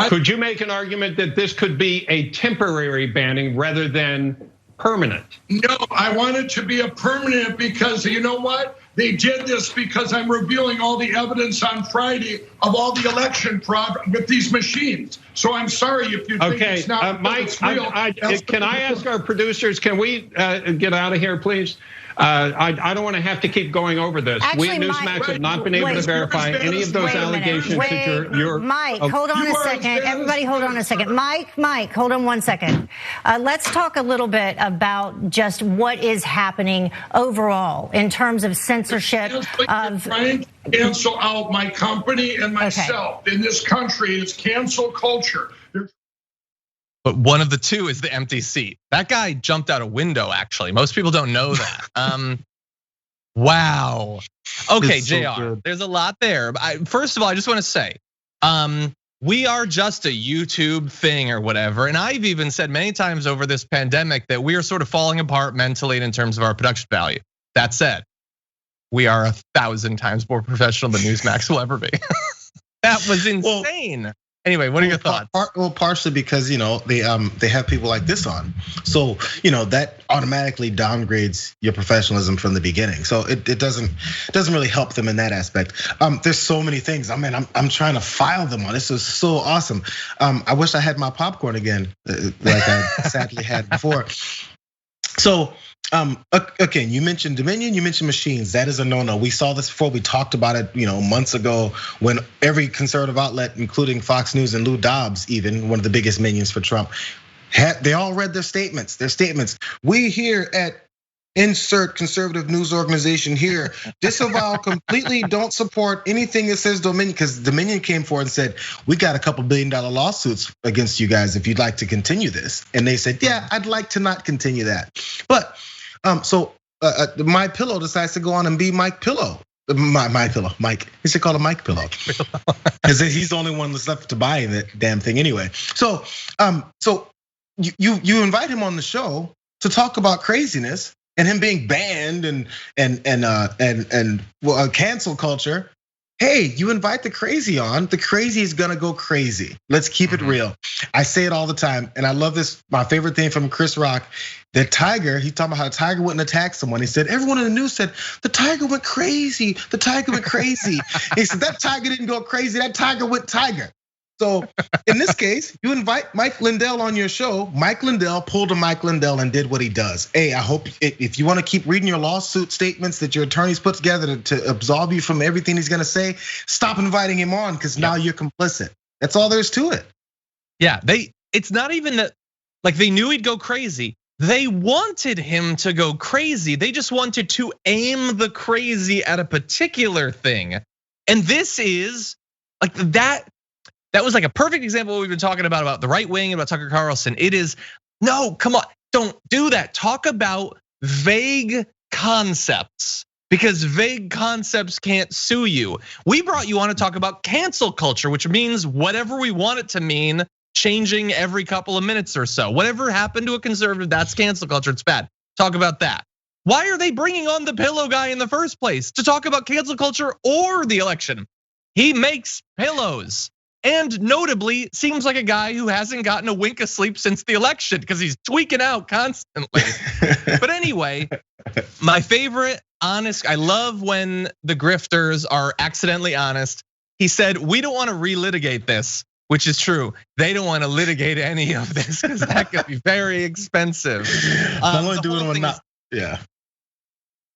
Could you make an argument that this could be a temporary banning rather than permanent? No, I want it to be a permanent because you know what? They did this because I'm revealing all the evidence on Friday of all the election fraud with these machines. So I'm sorry if you think it's not Mike, it's real. Can I ask our producers, can we get out of here, please? I don't want to have to keep going over this. Actually, we at Newsmax have not been able to verify any of those allegations that you're. Mike, hold on a second. Everybody hold on a second. Mike, hold on 1 second. Let's talk a little bit about just what is happening overall in terms of censorship of. Trying to cancel out my company and myself in this country. It's cancel culture. But one of the two is the empty seat. That guy jumped out a window, actually. Most people don't know that. Wow. Okay, so Jayar, there's a lot there. First of all, I just want to say, we are just a YouTube thing or whatever. And I've even said many times over this pandemic that we are sort of falling apart mentally and in terms of our production value. That said, we are 1,000 times more professional than Newsmax will ever be. That was insane. Anyway, what are your thoughts? Well, partially because they have people like this on, so that automatically downgrades your professionalism from the beginning. So it doesn't really help them in that aspect. There's so many things. I mean, I'm trying to file them on. This is so awesome. I wish I had my popcorn again, like I sadly had before. So. Okay, you mentioned Dominion, you mentioned machines. That is a no-no. We saw this before. We talked about it, months ago when every conservative outlet, including Fox News and Lou Dobbs, even one of the biggest minions for Trump, they all read their statements. We here at insert conservative news organization here disavow completely, don't support anything that says Dominion, because Dominion came forward and said, we got a couple $1 billion lawsuits against you guys if you'd like to continue this. And they said, yeah, I'd like to not continue that. But so My Pillow decides to go on and be Mike Pillow. My Pillow, Mike. He should call him Mike Pillow, because he's the only one that's left to buy the damn thing anyway. So you invite him on the show to talk about craziness and him being banned and cancel culture. Hey, you invite the crazy on, the crazy is gonna go crazy. Let's keep it real. I say it all the time, and I love this. My favorite thing from Chris Rock, that Tiger, he's talking about how Tiger wouldn't attack someone. He said, everyone in the news said, the Tiger went crazy, the Tiger went crazy. He said, that Tiger didn't go crazy, that Tiger went Tiger. So in this case, you invite Mike Lindell on your show. Mike Lindell pulled a Mike Lindell and did what he does. Hey, I hope if you want to keep reading your lawsuit statements that your attorneys put together to absolve you from everything he's gonna say, stop inviting him on, because now you're complicit. That's all there is to it. Yeah, it's not even that, like, they knew he'd go crazy. They wanted him to go crazy. They just wanted to aim the crazy at a particular thing. And this is like that. That was like a perfect example of what we've been talking about the right wing, about Tucker Carlson. It is, no, come on, don't do that. Talk about vague concepts, because vague concepts can't sue you. We brought you on to talk about cancel culture, which means whatever we want it to mean changing every couple of minutes or so. Whatever happened to a conservative, that's cancel culture, it's bad. Talk about that. Why are they bringing on the pillow guy in the first place to talk about cancel culture or the election? He makes pillows. And notably, seems like a guy who hasn't gotten a wink of sleep since the election because he's tweaking out constantly. But anyway, my favorite honest, I love when the grifters are accidentally honest. He said, we don't want to relitigate this, which is true. They don't want to litigate any of this because that could be very expensive. Not only do we want not, yeah.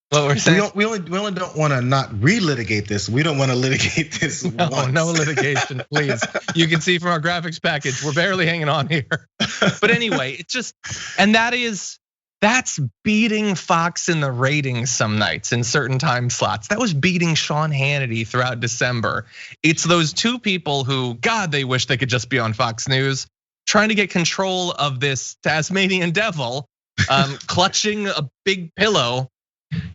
What we're saying? We only don't want to not relitigate this. We don't want to litigate this. No litigation, please. You can see from our graphics package, we're barely hanging on here. But anyway, it's just, and that's beating Fox in the ratings some nights in certain time slots. That was beating Sean Hannity throughout December. It's those two people who, God, they wish they could just be on Fox News, trying to get control of this Tasmanian devil, clutching a big pillow.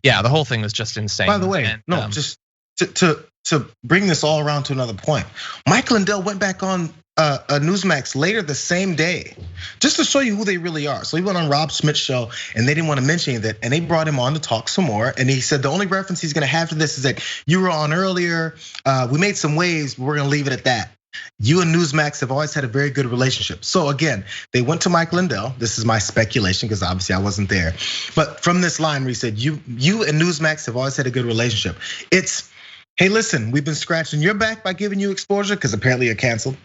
Yeah, the whole thing was just insane. By the way, just to bring this all around to another point, Mike Lindell went back on Newsmax later the same day, just to show you who they really are. So he went on Rob Smith's show, and they didn't want to mention any of that, and they brought him on to talk some more. And he said the only reference he's going to have to this is that you were on earlier. We made some waves, but we're going to leave it at that. You and Newsmax have always had a very good relationship. So again, they went to Mike Lindell. This is my speculation because obviously I wasn't there. But from this line where he said, you and Newsmax have always had a good relationship. It's, hey, listen, we've been scratching your back by giving you exposure because apparently you're canceled.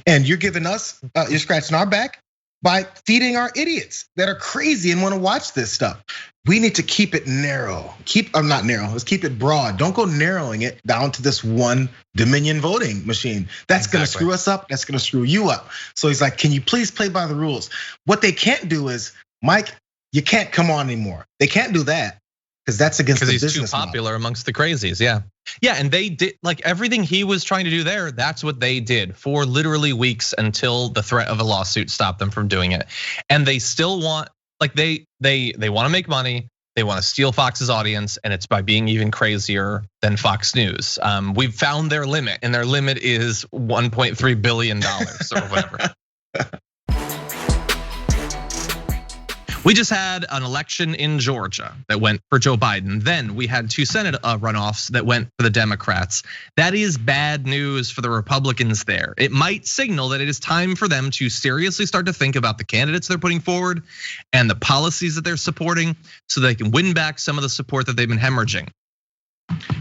And you're giving us, you're scratching our back by feeding our idiots that are crazy and want to watch this stuff. We need to keep it narrow. Not narrow, let's keep it broad. Don't go narrowing it down to this one Dominion voting machine. That's gonna screw us up, that's gonna screw you up. So he's like, can you please play by the rules? What they can't do is, Mike, you can't come on anymore. They can't do that because that's against the business model. Because he's too popular amongst the crazies, yeah. Yeah, and they did, like everything he was trying to do there, that's what they did for literally weeks until the threat of a lawsuit stopped them from doing it. And they still want, like they want to make money, they want to steal Fox's audience, and it's by being even crazier than Fox News. We've found their limit, and their limit is $1.3 billion or whatever. We just had an election in Georgia that went for Joe Biden. Then we had 2 Senate runoffs that went for the Democrats. That is bad news for the Republicans there. It might signal that it is time for them to seriously start to think about the candidates they're putting forward and the policies that they're supporting so they can win back some of the support that they've been hemorrhaging.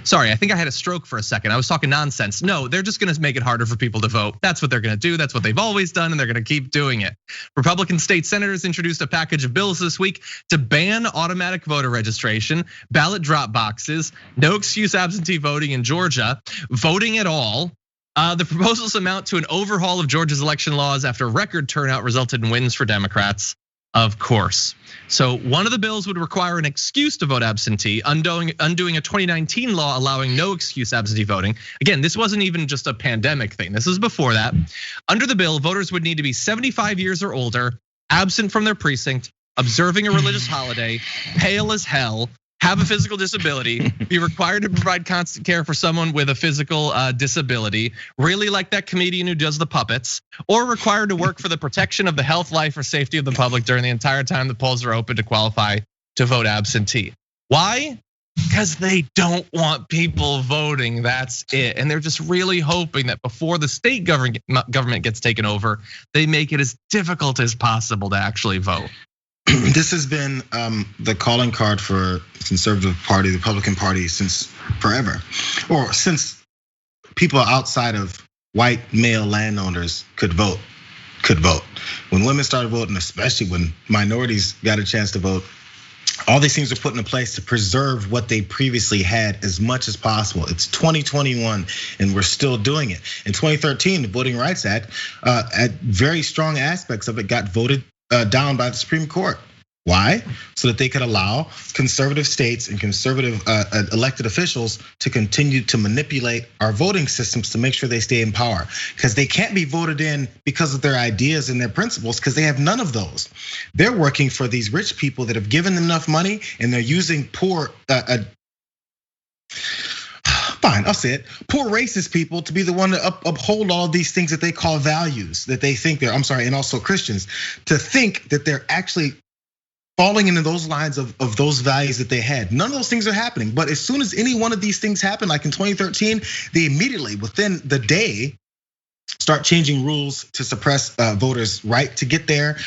Sorry, I think I had a stroke for a second. I was talking nonsense. No, they're just gonna make it harder for people to vote. That's what they're gonna do. That's what they've always done, and they're gonna keep doing it. Republican state senators introduced a package of bills this week to ban automatic voter registration, ballot drop boxes, no excuse absentee voting in Georgia, voting at all. The proposals amount to an overhaul of Georgia's election laws after record turnout resulted in wins for Democrats. Of course. So one of the bills would require an excuse to vote absentee, undoing a 2019 law allowing no excuse absentee voting. Again, this wasn't even just a pandemic thing. This is before that. Under the bill, voters would need to be 75 years or older, absent from their precinct, observing a religious holiday, pale as hell, have a physical disability, be required to provide constant care for someone with a physical disability, really like that comedian who does the puppets, or required to work for the protection of the health, life, or safety of the public during the entire time the polls are open to qualify to vote absentee. Why? Because they don't want people voting, that's it. And they're just really hoping that before the state government gets taken over, they make it as difficult as possible to actually vote. This has been the calling card for the Conservative Party, the Republican Party since forever, or since people outside of white male landowners could vote. When women started voting, especially when minorities got a chance to vote, all these things are put into place to preserve what they previously had as much as possible. It's 2021 and we're still doing it. In 2013, the Voting Rights Act, very strong aspects of it got voted down by the Supreme Court. Why? So that they could allow conservative states and conservative elected officials to continue to manipulate our voting systems to make sure they stay in power. Because they can't be voted in because of their ideas and their principles, because they have none of those. They're working for these rich people that have given them enough money, and they're using poor fine, I'll say it. Poor racist people to be the one to uphold all these things that they call values, that they think they're, and also Christians, to think that they're actually falling into those lines of those values that they had. None of those things are happening. But as soon as any one of these things happen, like in 2013, they immediately, within the day, start changing rules to suppress voters' right to get there.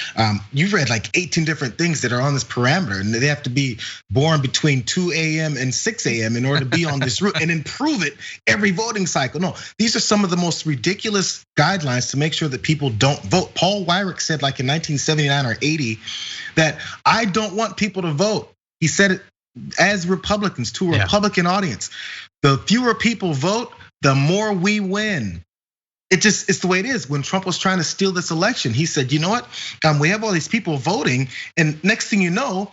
You've read like 18 different things that are on this parameter, and they have to be born between 2 a.m. and 6 a.m. in order to be on this route and improve it every voting cycle. No, these are some of the most ridiculous guidelines to make sure that people don't vote. Paul Weyrich said like in 1979 or 80 that I don't want people to vote. He said it as Republicans to a Republican audience. The fewer people vote, the more we win. It's the way it is. When Trump was trying to steal this election, he said, you know what? We have all these people voting, and next thing you know,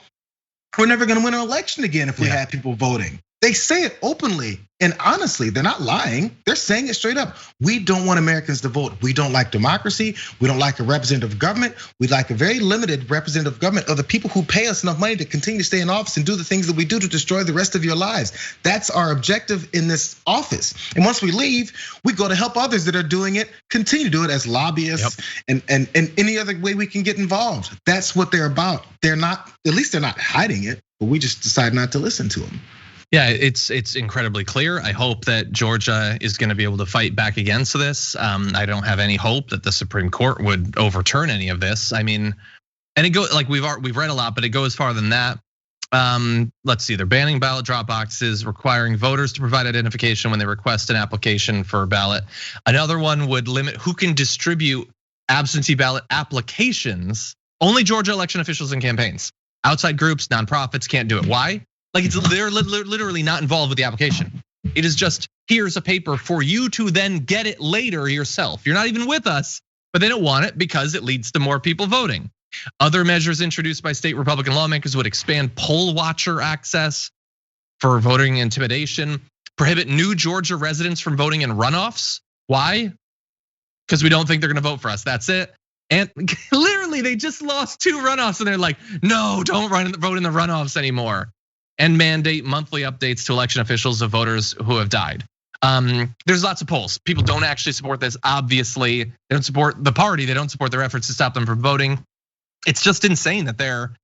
we're never gonna win an election again if we have people voting. They say it openly and honestly, they're not lying. They're saying it straight up. We don't want Americans to vote. We don't like democracy. We don't like a representative government. We like a very limited representative government of the people who pay us enough money to continue to stay in office and do the things that we do to destroy the rest of your lives. That's our objective in this office. And once we leave, we go to help others that are doing it, continue to do it as lobbyists and any other way we can get involved. That's what they're about. They're not, at least they're not hiding it, but we just decide not to listen to them. Yeah, it's incredibly clear. I hope that Georgia is going to be able to fight back against this. I don't have any hope that the Supreme Court would overturn any of this. I mean, and it goes like we've read a lot, but it goes farther than that. Let's see, they're banning ballot drop boxes, requiring voters to provide identification when they request an application for a ballot. Another one would limit who can distribute absentee ballot applications. Only Georgia election officials and campaigns. Outside groups, nonprofits can't do it. Why? Like they're literally not involved with the application. It is just, here's a paper for you to then get it later yourself. You're not even with us, but they don't want it because it leads to more people voting. Other measures introduced by state Republican lawmakers would expand poll watcher access for voting intimidation, prohibit new Georgia residents from voting in runoffs. Why? Because we don't think they're gonna vote for us, that's it. And literally they just lost 2 runoffs and they're like, no, don't vote in the runoffs anymore. And mandate monthly updates to election officials of voters who have died. There's lots of polls. People don't actually support this. Obviously, they don't support the party. They don't support their efforts to stop them from voting. It's just insane that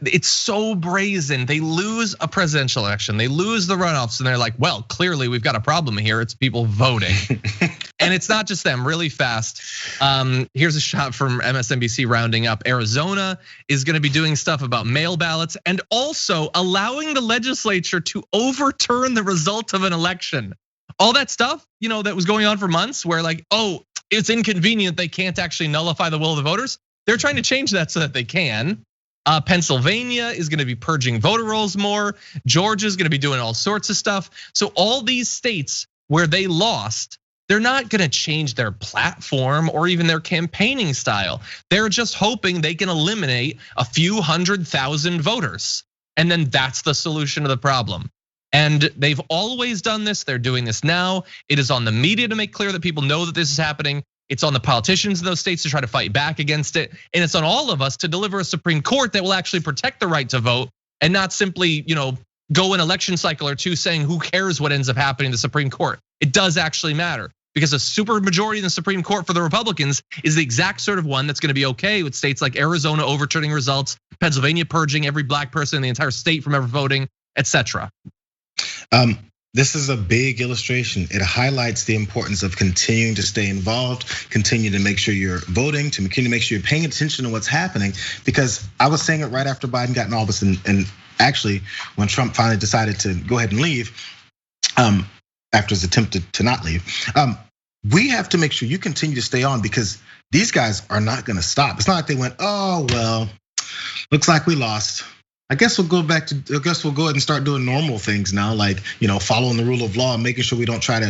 it's so brazen. They lose a presidential election. They lose the runoffs and they're like, well, clearly we've got a problem here. It's people voting. And it's not just them, really fast. Here's a shot from MSNBC rounding up. Arizona is gonna be doing stuff about mail ballots and also allowing the legislature to overturn the result of an election. All that stuff, that was going on for months where like, oh, it's inconvenient. They can't actually nullify the will of the voters. They're trying to change that so that they can. Pennsylvania is gonna be purging voter rolls more. Georgia is gonna be doing all sorts of stuff. So all these states where they lost, they're not gonna change their platform or even their campaigning style. They're just hoping they can eliminate a few 100,000 voters. And then that's the solution to the problem. And they've always done this, they're doing this now. It is on the media to make clear that people know that this is happening. It's on the politicians in those states to try to fight back against it. And it's on all of us to deliver a Supreme Court that will actually protect the right to vote and not simply, go an election cycle or 2 saying who cares what ends up happening in the Supreme Court. It does actually matter because a super majority in the Supreme Court for the Republicans is the exact sort of one that's gonna be okay with states like Arizona overturning results, Pennsylvania purging every black person in the entire state from ever voting, etc. This is a big illustration. It highlights the importance of continuing to stay involved, continue to make sure you're voting, to continue to make sure you're paying attention to what's happening. Because I was saying it right after Biden got in office, and actually when Trump finally decided to go ahead and leave, after his attempt to not leave, we have to make sure you continue to stay on because these guys are not gonna stop. It's not like they went, oh, well, looks like we lost. I guess we'll go ahead and start doing normal things now, like following the rule of law and making sure we don't try to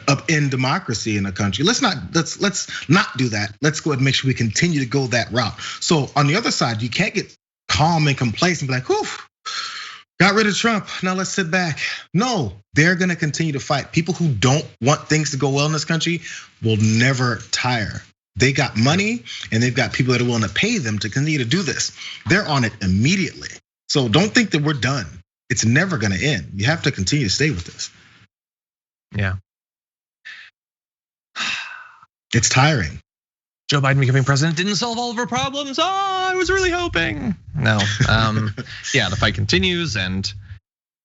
upend democracy in a country. Let's not do that. Let's go ahead and make sure we continue to go that route. So on the other side, you can't get calm and complacent, be like, whew, got rid of Trump. Now let's sit back. No, they're gonna continue to fight. People who don't want things to go well in this country will never tire. They got money and they've got people that are willing to pay them to continue to do this. They're on it immediately. So don't think that we're done. It's never gonna end. You have to continue to stay with this. Yeah. It's tiring. Joe Biden becoming president didn't solve all of our problems. Oh, I was really hoping. No, yeah, the fight continues, and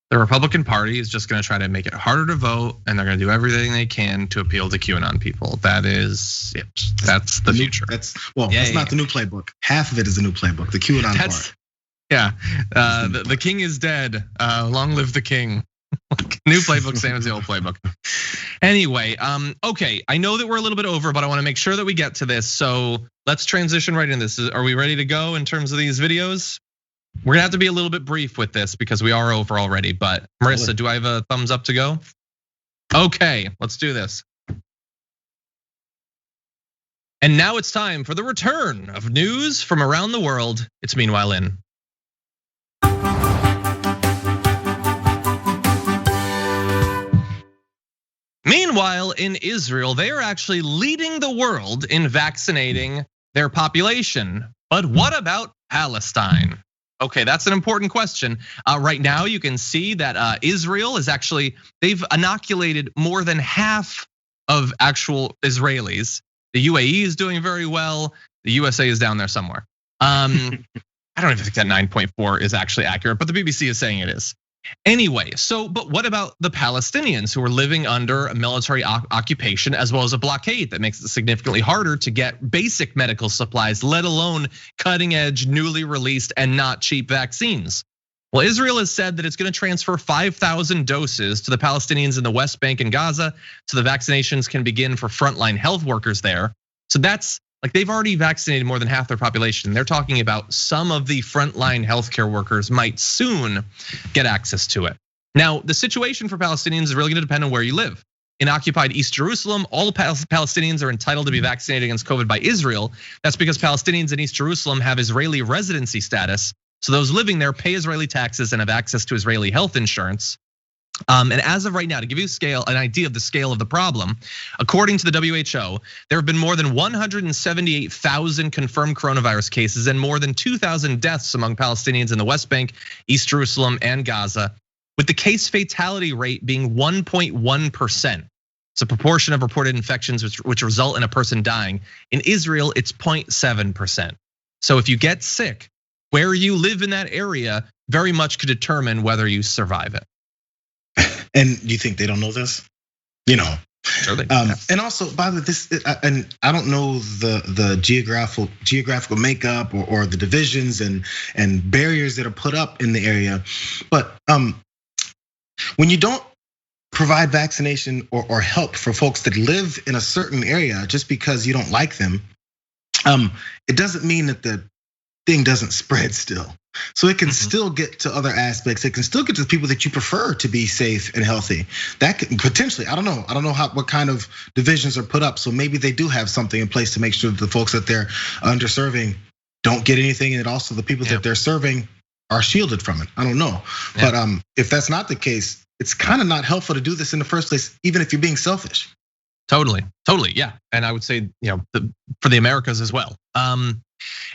the Republican Party is just gonna try to make it harder to vote, and they're gonna do everything they can to appeal to QAnon people. That is it. That's the future. That's not the new playbook. Half of it is a new playbook, the QAnon part. Yeah, the king is dead. Long live the king. New playbook, same as the old playbook. Anyway, okay, I know that we're a little bit over, but I wanna make sure that we get to this. So let's transition right into this. Are we ready to go in terms of these videos? We're gonna have to be a little bit brief with this because we are over already, but Marissa, do I have a thumbs up to go? Okay, let's do this. And now it's time for the return of news from around the world. It's Meanwhile In. Meanwhile, in Israel, they are actually leading the world in vaccinating their population. But what about Palestine? Okay, that's an important question. Right now, you can see that Israel is they've inoculated more than half of actual Israelis. The UAE is doing very well. The USA is down there somewhere. I don't even think that 9.4 is actually accurate, but the BBC is saying it is. Anyway, but what about the Palestinians who are living under a military occupation as well as a blockade that makes it significantly harder to get basic medical supplies, let alone cutting edge, newly released and not cheap vaccines? Well, Israel has said that it's gonna transfer 5,000 doses to the Palestinians in the West Bank and Gaza so the vaccinations can begin for frontline health workers there. So that's like they've already vaccinated more than half their population. They're talking about some of the frontline healthcare workers might soon get access to it. Now, the situation for Palestinians is really gonna depend on where you live. In occupied East Jerusalem, all Palestinians are entitled to be vaccinated against COVID by Israel. That's because Palestinians in East Jerusalem have Israeli residency status. So those living there pay Israeli taxes and have access to Israeli health insurance. And as of right now, to give you an idea of the scale of the problem, according to the WHO, there have been more than 178,000 confirmed coronavirus cases and more than 2,000 deaths among Palestinians in the West Bank, East Jerusalem, and Gaza, with the case fatality rate being 1.1%. It's a proportion of reported infections which result in a person dying. In Israel, it's 0.7%. So if you get sick, where you live in that area very much could determine whether you survive it. And you think they don't know this? You know. Sure they and also, by the way, this, and I don't know the geographical makeup or the divisions and barriers that are put up in the area, but when you don't provide vaccination or help for folks that live in a certain area just because you don't like them, it doesn't mean that the thing doesn't spread still. So it can still get to other aspects. It can still get to the people that you prefer to be safe and healthy. That could potentially, I don't know what kind of divisions are put up. So maybe they do have something in place to make sure that the folks that they're underserving don't get anything, and also the people that they're serving are shielded from it. I don't know, but if that's not the case, it's kind of not helpful to do this in the first place, even if you're being selfish. Totally, yeah, and I would say for the Americas as well.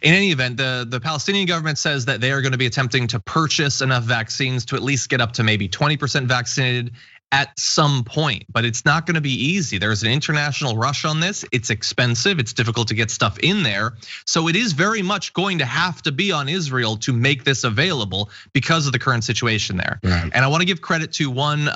In any event, the Palestinian government says that they are going to be attempting to purchase enough vaccines to at least get up to maybe 20% vaccinated at some point, but it's not going to be easy. There's an international rush on this. It's expensive. It's difficult to get stuff in there. So it is very much going to have to be on Israel to make this available because of the current situation there. Right. And I want to give credit to one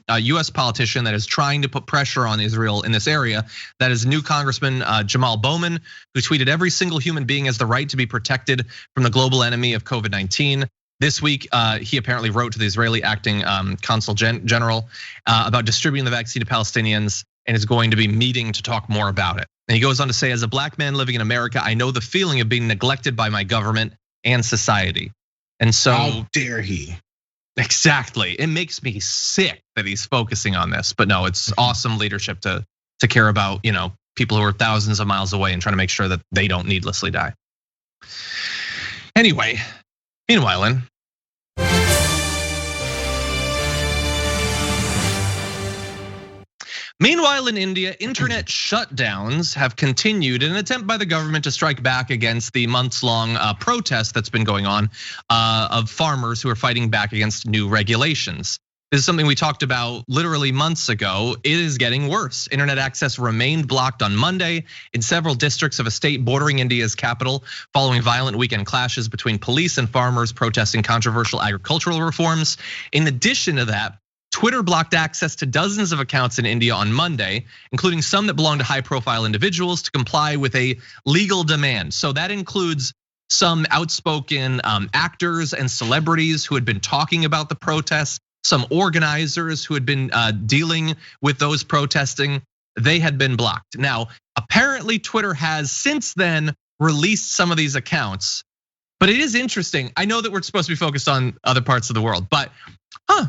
US politician that is trying to put pressure on Israel in this area. That is new Congressman Jamal Bowman, who tweeted, "Every single human being has the right to be protected from the global enemy of COVID-19. This week, he apparently wrote to the Israeli acting consul general about distributing the vaccine to Palestinians and is going to be meeting to talk more about it. And he goes on to say, "As a black man living in America, I know the feeling of being neglected by my government and society." And so, how dare he? Exactly. It makes me sick that he's focusing on this. But no, it's awesome leadership to care about people who are thousands of miles away and trying to make sure that they don't needlessly die. Anyway. Meanwhile, in India, internet shutdowns have continued in an attempt by the government to strike back against the months-long protest that's been going on of farmers who are fighting back against new regulations. This is something we talked about literally months ago. It is getting worse. Internet access remained blocked on Monday in several districts of a state bordering India's capital following violent weekend clashes between police and farmers protesting controversial agricultural reforms. In addition to that, Twitter blocked access to dozens of accounts in India on Monday, including some that belong to high-profile individuals, to comply with a legal demand. So that includes some outspoken actors and celebrities who had been talking about the protests, some organizers who had been dealing with those protesting. They had been blocked. Now, apparently Twitter has since then released some of these accounts, but it is interesting. I know that we're supposed to be focused on other parts of the world, but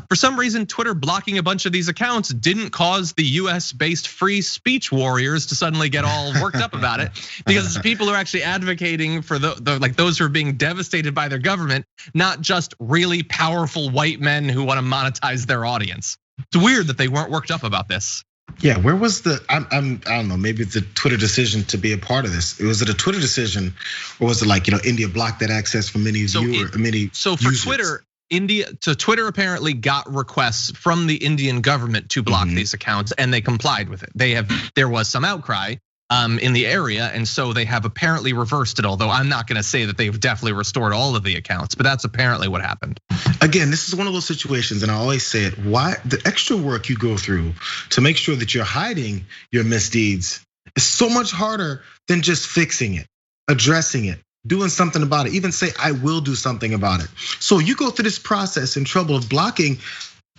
for some reason, Twitter blocking a bunch of these accounts didn't cause the US-based free speech warriors to suddenly get all worked up about it, because it's people who are actually advocating for like those who are being devastated by their government, not just really powerful white men who want to monetize their audience. It's weird that they weren't worked up about this. Yeah, where was the? I don't know. Maybe it's a Twitter decision to be a part of this. Was it a Twitter decision, or was it like India blocked that access from many viewers? So for Twitter. Twitter apparently got requests from the Indian government to block these accounts, and they complied with it. There was some outcry in the area, and so they have apparently reversed it. Although I'm not going to say that they've definitely restored all of the accounts, but that's apparently what happened. Again, this is one of those situations, and I always say it: why the extra work you go through to make sure that you're hiding your misdeeds is so much harder than just fixing it, addressing it, doing something about it, even say, I will do something about it. So you go through this process in trouble of blocking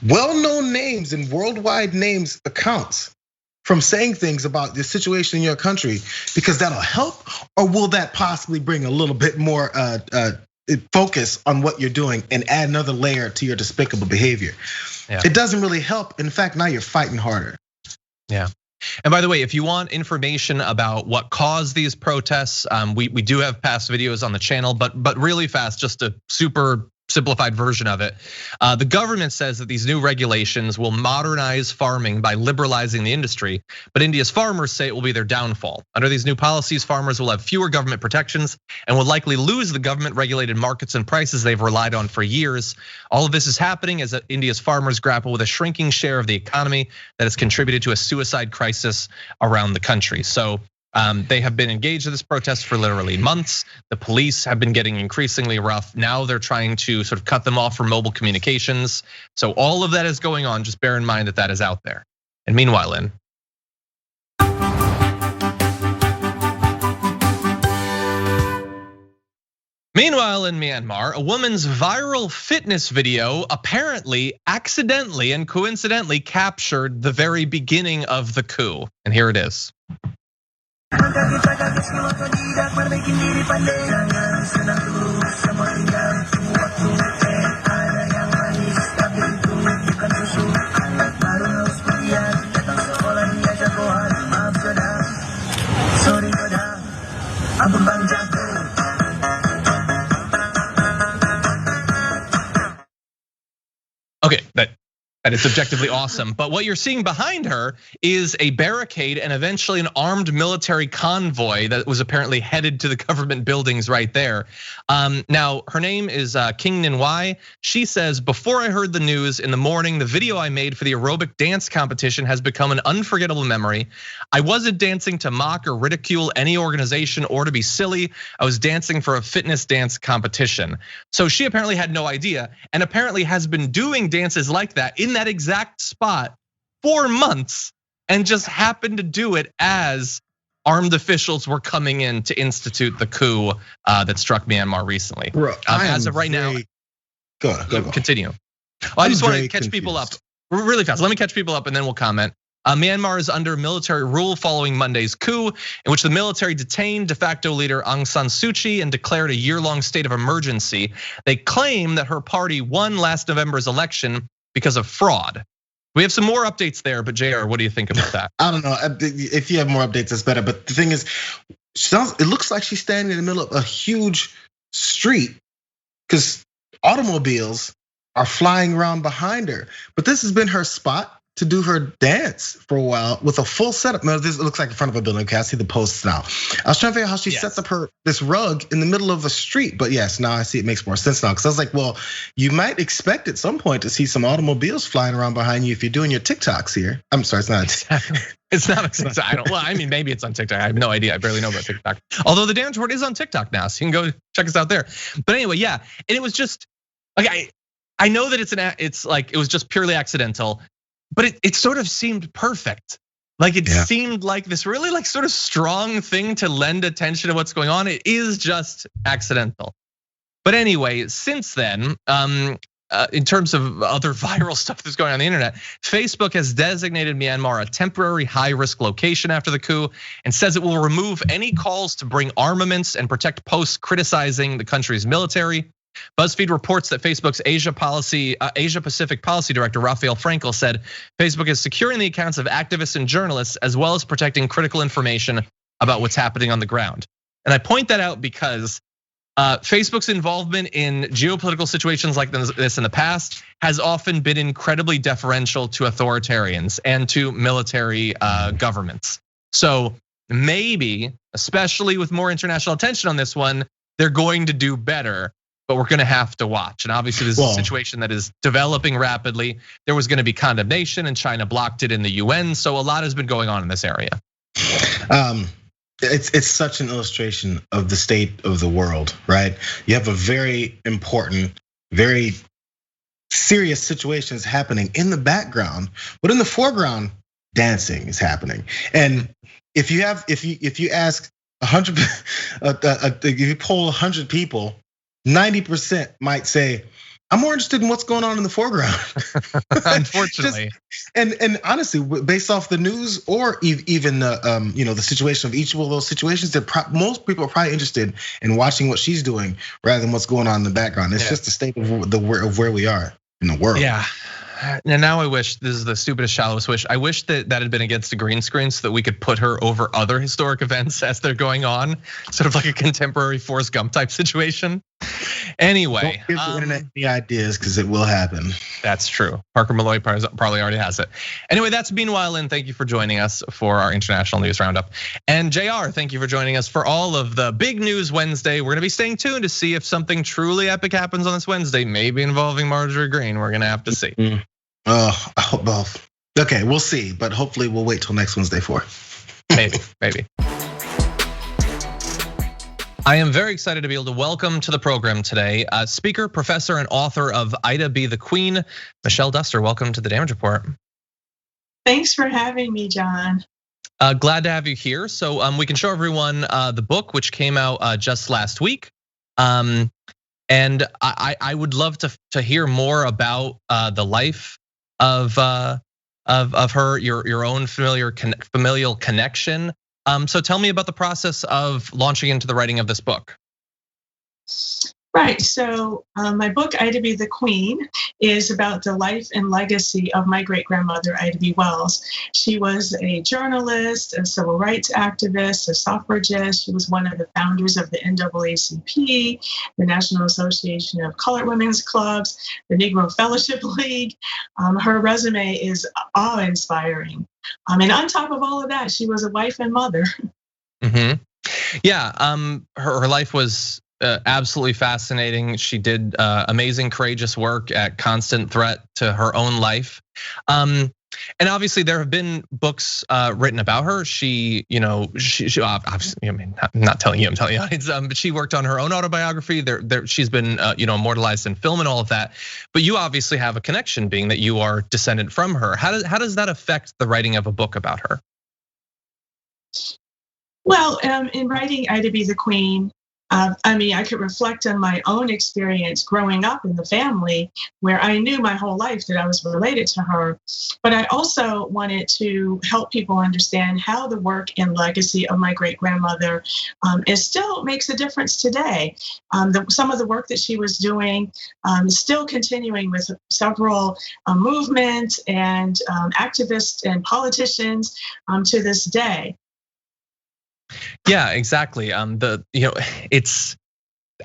well-known names and worldwide names accounts from saying things about the situation in your country, because that'll help, or will that possibly bring a little bit more focus on what you're doing and add another layer to your despicable behavior? Yeah. It doesn't really help. In fact, now you're fighting harder. Yeah. And by the way, if you want information about what caused these protests, we do have past videos on the channel, but really fast, just a super simplified version of it. The government says that these new regulations will modernize farming by liberalizing the industry, but India's farmers say it will be their downfall. Under these new policies, farmers will have fewer government protections and will likely lose the government-regulated markets and prices they've relied on for years. All of this is happening as India's farmers grapple with a shrinking share of the economy that has contributed to a suicide crisis around the country. So they have been engaged in this protest for literally months. The police have been getting increasingly rough. Now they're trying to sort of cut them off from mobile communications. So all of that is going on. Just bear in mind that that is out there. And meanwhile, in Myanmar, a woman's viral fitness video apparently accidentally and coincidentally captured the very beginning of the coup. And here it is. Okay, that is objectively awesome. But what you're seeing behind her is a barricade and eventually an armed military convoy that was apparently headed to the government buildings right there. Now, her name is King Ninwai. She says, before I heard the news in the morning, the video I made for the aerobic dance competition has become an unforgettable memory. I wasn't dancing to mock or ridicule any organization or to be silly. I was dancing for a fitness dance competition. So she apparently had no idea, and apparently has been doing dances like that in that exact spot for months, and just happened to do it as armed officials were coming in to institute the coup that struck Myanmar recently. As of right now, go. Continue. Well, I just want to catch people up really fast. Let me catch people up and then we'll comment. Myanmar is under military rule following Monday's coup, in which the military detained de facto leader Aung San Suu Kyi and declared a year-long state of emergency. They claim that her party won last November's election because of fraud. We have some more updates there, but Jayar, what do you think about that? I don't know. If you have more updates, that's better. But the thing is, it looks like she's standing in the middle of a huge street because automobiles are flying around behind her. But this has been her spot to do her dance for a while with a full setup. Now this looks like in front of a building. Okay, I see the posts now. I was trying to figure out how she sets up this rug in the middle of a street. But yes, now I see it makes more sense now. Because I was like, well, you might expect at some point to see some automobiles flying around behind you if you're doing your TikToks here. I'm sorry, it's not. It's not a TikTok. Well, I mean, maybe it's on TikTok. I have no idea. I barely know about TikTok. Although the Damage Report is on TikTok now, so you can go check us out there. But anyway, yeah, and it was just like I know that it's like it was just purely accidental, but it sort of seemed perfect. Like it seemed like this really like sort of strong thing to lend attention to what's going on. It is just accidental. But anyway, since then, in terms of other viral stuff that's going on the internet, Facebook has designated Myanmar a temporary high-risk location after the coup and says it will remove any calls to bring armaments and protect posts criticizing the country's military. BuzzFeed reports that Facebook's Asia Pacific Policy Director Rafael Frankel said Facebook is securing the accounts of activists and journalists as well as protecting critical information about what's happening on the ground. And I point that out because Facebook's involvement in geopolitical situations like this in the past has often been incredibly deferential to authoritarians and to military governments. So maybe, especially with more international attention on this one, they're going to do better, but we're gonna have to watch. And obviously this is a situation that is developing rapidly. There was gonna be condemnation and China blocked it in the UN. So a lot has been going on in this area. It's such an illustration of the state of the world, right? You have a very important, very serious situations happening in the background, but in the foreground, dancing is happening. And if you ask 100, if you poll 100 people, 90% might say, I'm more interested in what's going on in the foreground. Unfortunately. And honestly, based off the news or even the situation of each of those situations, most people are probably interested in watching what she's doing rather than what's going on in the background. It's just the state of where we are in the world. Yeah. And now I wish, this is the stupidest, shallowest wish. I wish that had been against a green screen so that we could put her over other historic events as they're going on, sort of like a contemporary Forrest Gump type situation. Anyway, don't give the internet any ideas because it will happen. That's true. Parker Malloy probably already has it. Anyway, that's Meanwhile, and thank you for joining us for our international news roundup. And Jayar, thank you for joining us for all of the big news Wednesday. We're gonna be staying tuned to see if something truly epic happens on this Wednesday, maybe involving Marjorie Greene. We're gonna have to see. Oh, I hope both. Okay, we'll see, but hopefully we'll wait till next Wednesday for it. Maybe. I am very excited to be able to welcome to the program today speaker, professor, and author of Ida Be the Queen, Michelle Duster. Welcome to the Damage Report. Thanks for having me, John. Glad to have you here. So we can show everyone the book, which came out just last week. And I would love to hear more about the life of her, your own familial connection. So tell me about the process of launching into the writing of this book. Right, so my book, Ida Be the Queen, is about the life and legacy of my great-grandmother, Ida B. Wells. She was a journalist, a civil rights activist, a suffragist. She was one of the founders of the NAACP, the National Association of Colored Women's Clubs, the Negro Fellowship League. Her resume is awe-inspiring. And on top of all of that, she was a wife and mother. Yeah, her life was absolutely fascinating. She did amazing, courageous work at constant threat to her own life. And obviously there have been books written about her. She obviously, I mean, I'm not telling you, I'm telling the audience, but she worked on her own autobiography. She's been immortalized in film and all of that. But you obviously have a connection, being that you are descendant from her. How does that affect the writing of a book about her? Well, in writing Ida Be the Queen, I could reflect on my own experience growing up in the family where I knew my whole life that I was related to her. But I also wanted to help people understand how the work and legacy of my great-grandmother still makes a difference today. Some of the work that she was doing is still continuing with several movements and activists and politicians to this day. Yeah, exactly. It's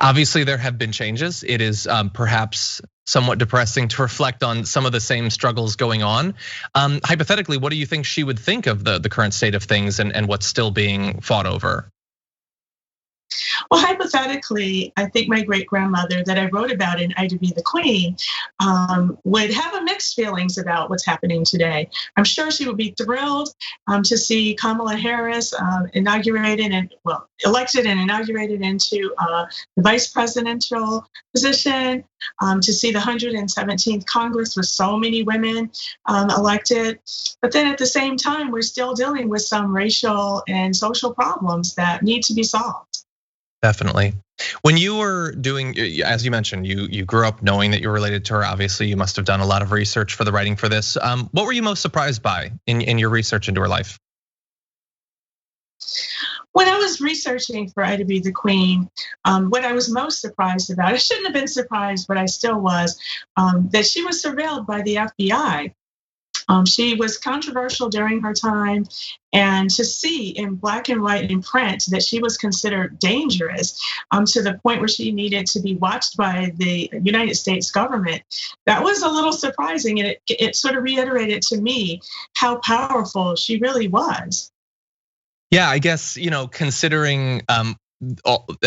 obviously there have been changes. It is perhaps somewhat depressing to reflect on some of the same struggles going on. Hypothetically, what do you think she would think of the current state of things and what's still being fought over? Well, hypothetically, I think my great-grandmother that I wrote about in Ida B. the Queen would have a mixed feelings about what's happening today. I'm sure she would be thrilled to see Kamala Harris elected and inaugurated into the vice presidential position, to see the 117th Congress with so many women elected. But then at the same time, we're still dealing with some racial and social problems that need to be solved. Definitely. When you were doing, as you mentioned, you grew up knowing that you're related to her. Obviously, you must have done a lot of research for the writing for this. What were you most surprised by in your research into her life? When I was researching for Ida B. the Queen, what I was most surprised about, I shouldn't have been surprised, but I still was, that she was surveilled by the FBI. She was controversial during her time, and to see in black and white in print that she was considered dangerous to the point where she needed to be watched by the United States government, that was a little surprising, and it sort of reiterated to me how powerful she really was. Yeah, I guess, considering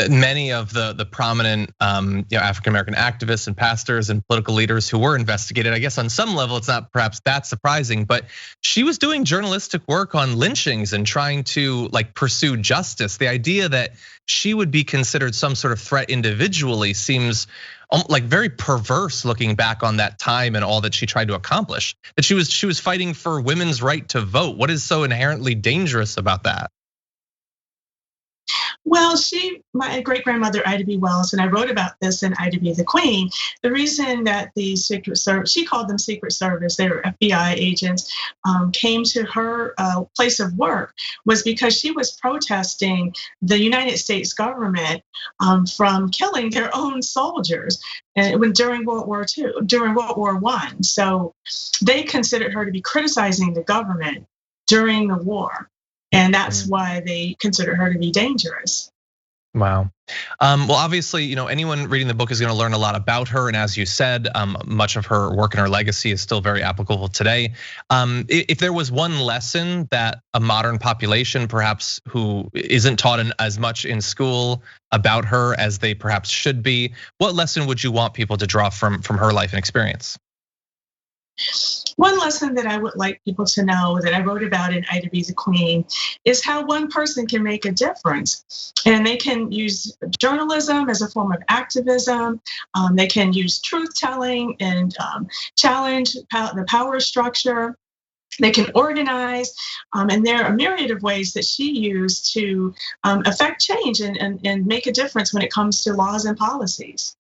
many of the prominent African American activists and pastors and political leaders who were investigated, I guess on some level it's not perhaps that surprising, but she was doing journalistic work on lynchings and trying to pursue justice. The idea that she would be considered some sort of threat individually seems like very perverse looking back on that time and all that she tried to accomplish. That she was fighting for women's right to vote. What is so inherently dangerous about that? Well, my great-grandmother, Ida B. Wells, and I wrote about this in Ida B. the Queen. The reason that the Secret Service, she called them Secret Service, they were FBI agents, came to her place of work was because she was protesting the United States government from killing their own soldiers during World War II, during World War I. So they considered her to be criticizing the government during the war. And that's why they consider her to be dangerous. Wow. Well, obviously, anyone reading the book is going to learn a lot about her. And as you said, much of her work and her legacy is still very applicable today. If there was one lesson that a modern population, perhaps who isn't taught as much in school about her as they perhaps should be, what lesson would you want people to draw from her life and experience? One lesson that I would like people to know that I wrote about in Ida B. the Queen is how one person can make a difference. And they can use journalism as a form of activism. They can use truth telling and challenge the power structure. They can organize, and there are a myriad of ways that she used to affect change and make a difference when it comes to laws and policies.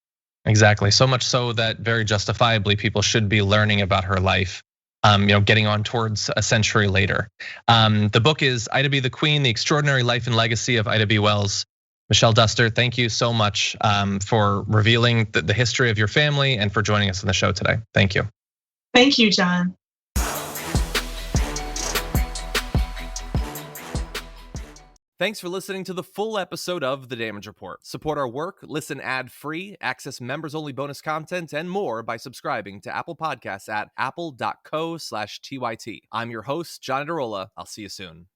Exactly. So much so that very justifiably people should be learning about her life, getting on towards a century later. The book is Ida B. the Queen, The Extraordinary Life and Legacy of Ida B. Wells. Michelle Duster, thank you so much for revealing the history of your family and for joining us on the show today. Thank you. Thank you, John. Thanks for listening to the full episode of The Damage Report. Support our work, listen ad-free, access members-only bonus content, and more by subscribing to Apple Podcasts at apple.co/TYT. I'm your host, John Adarola. I'll see you soon.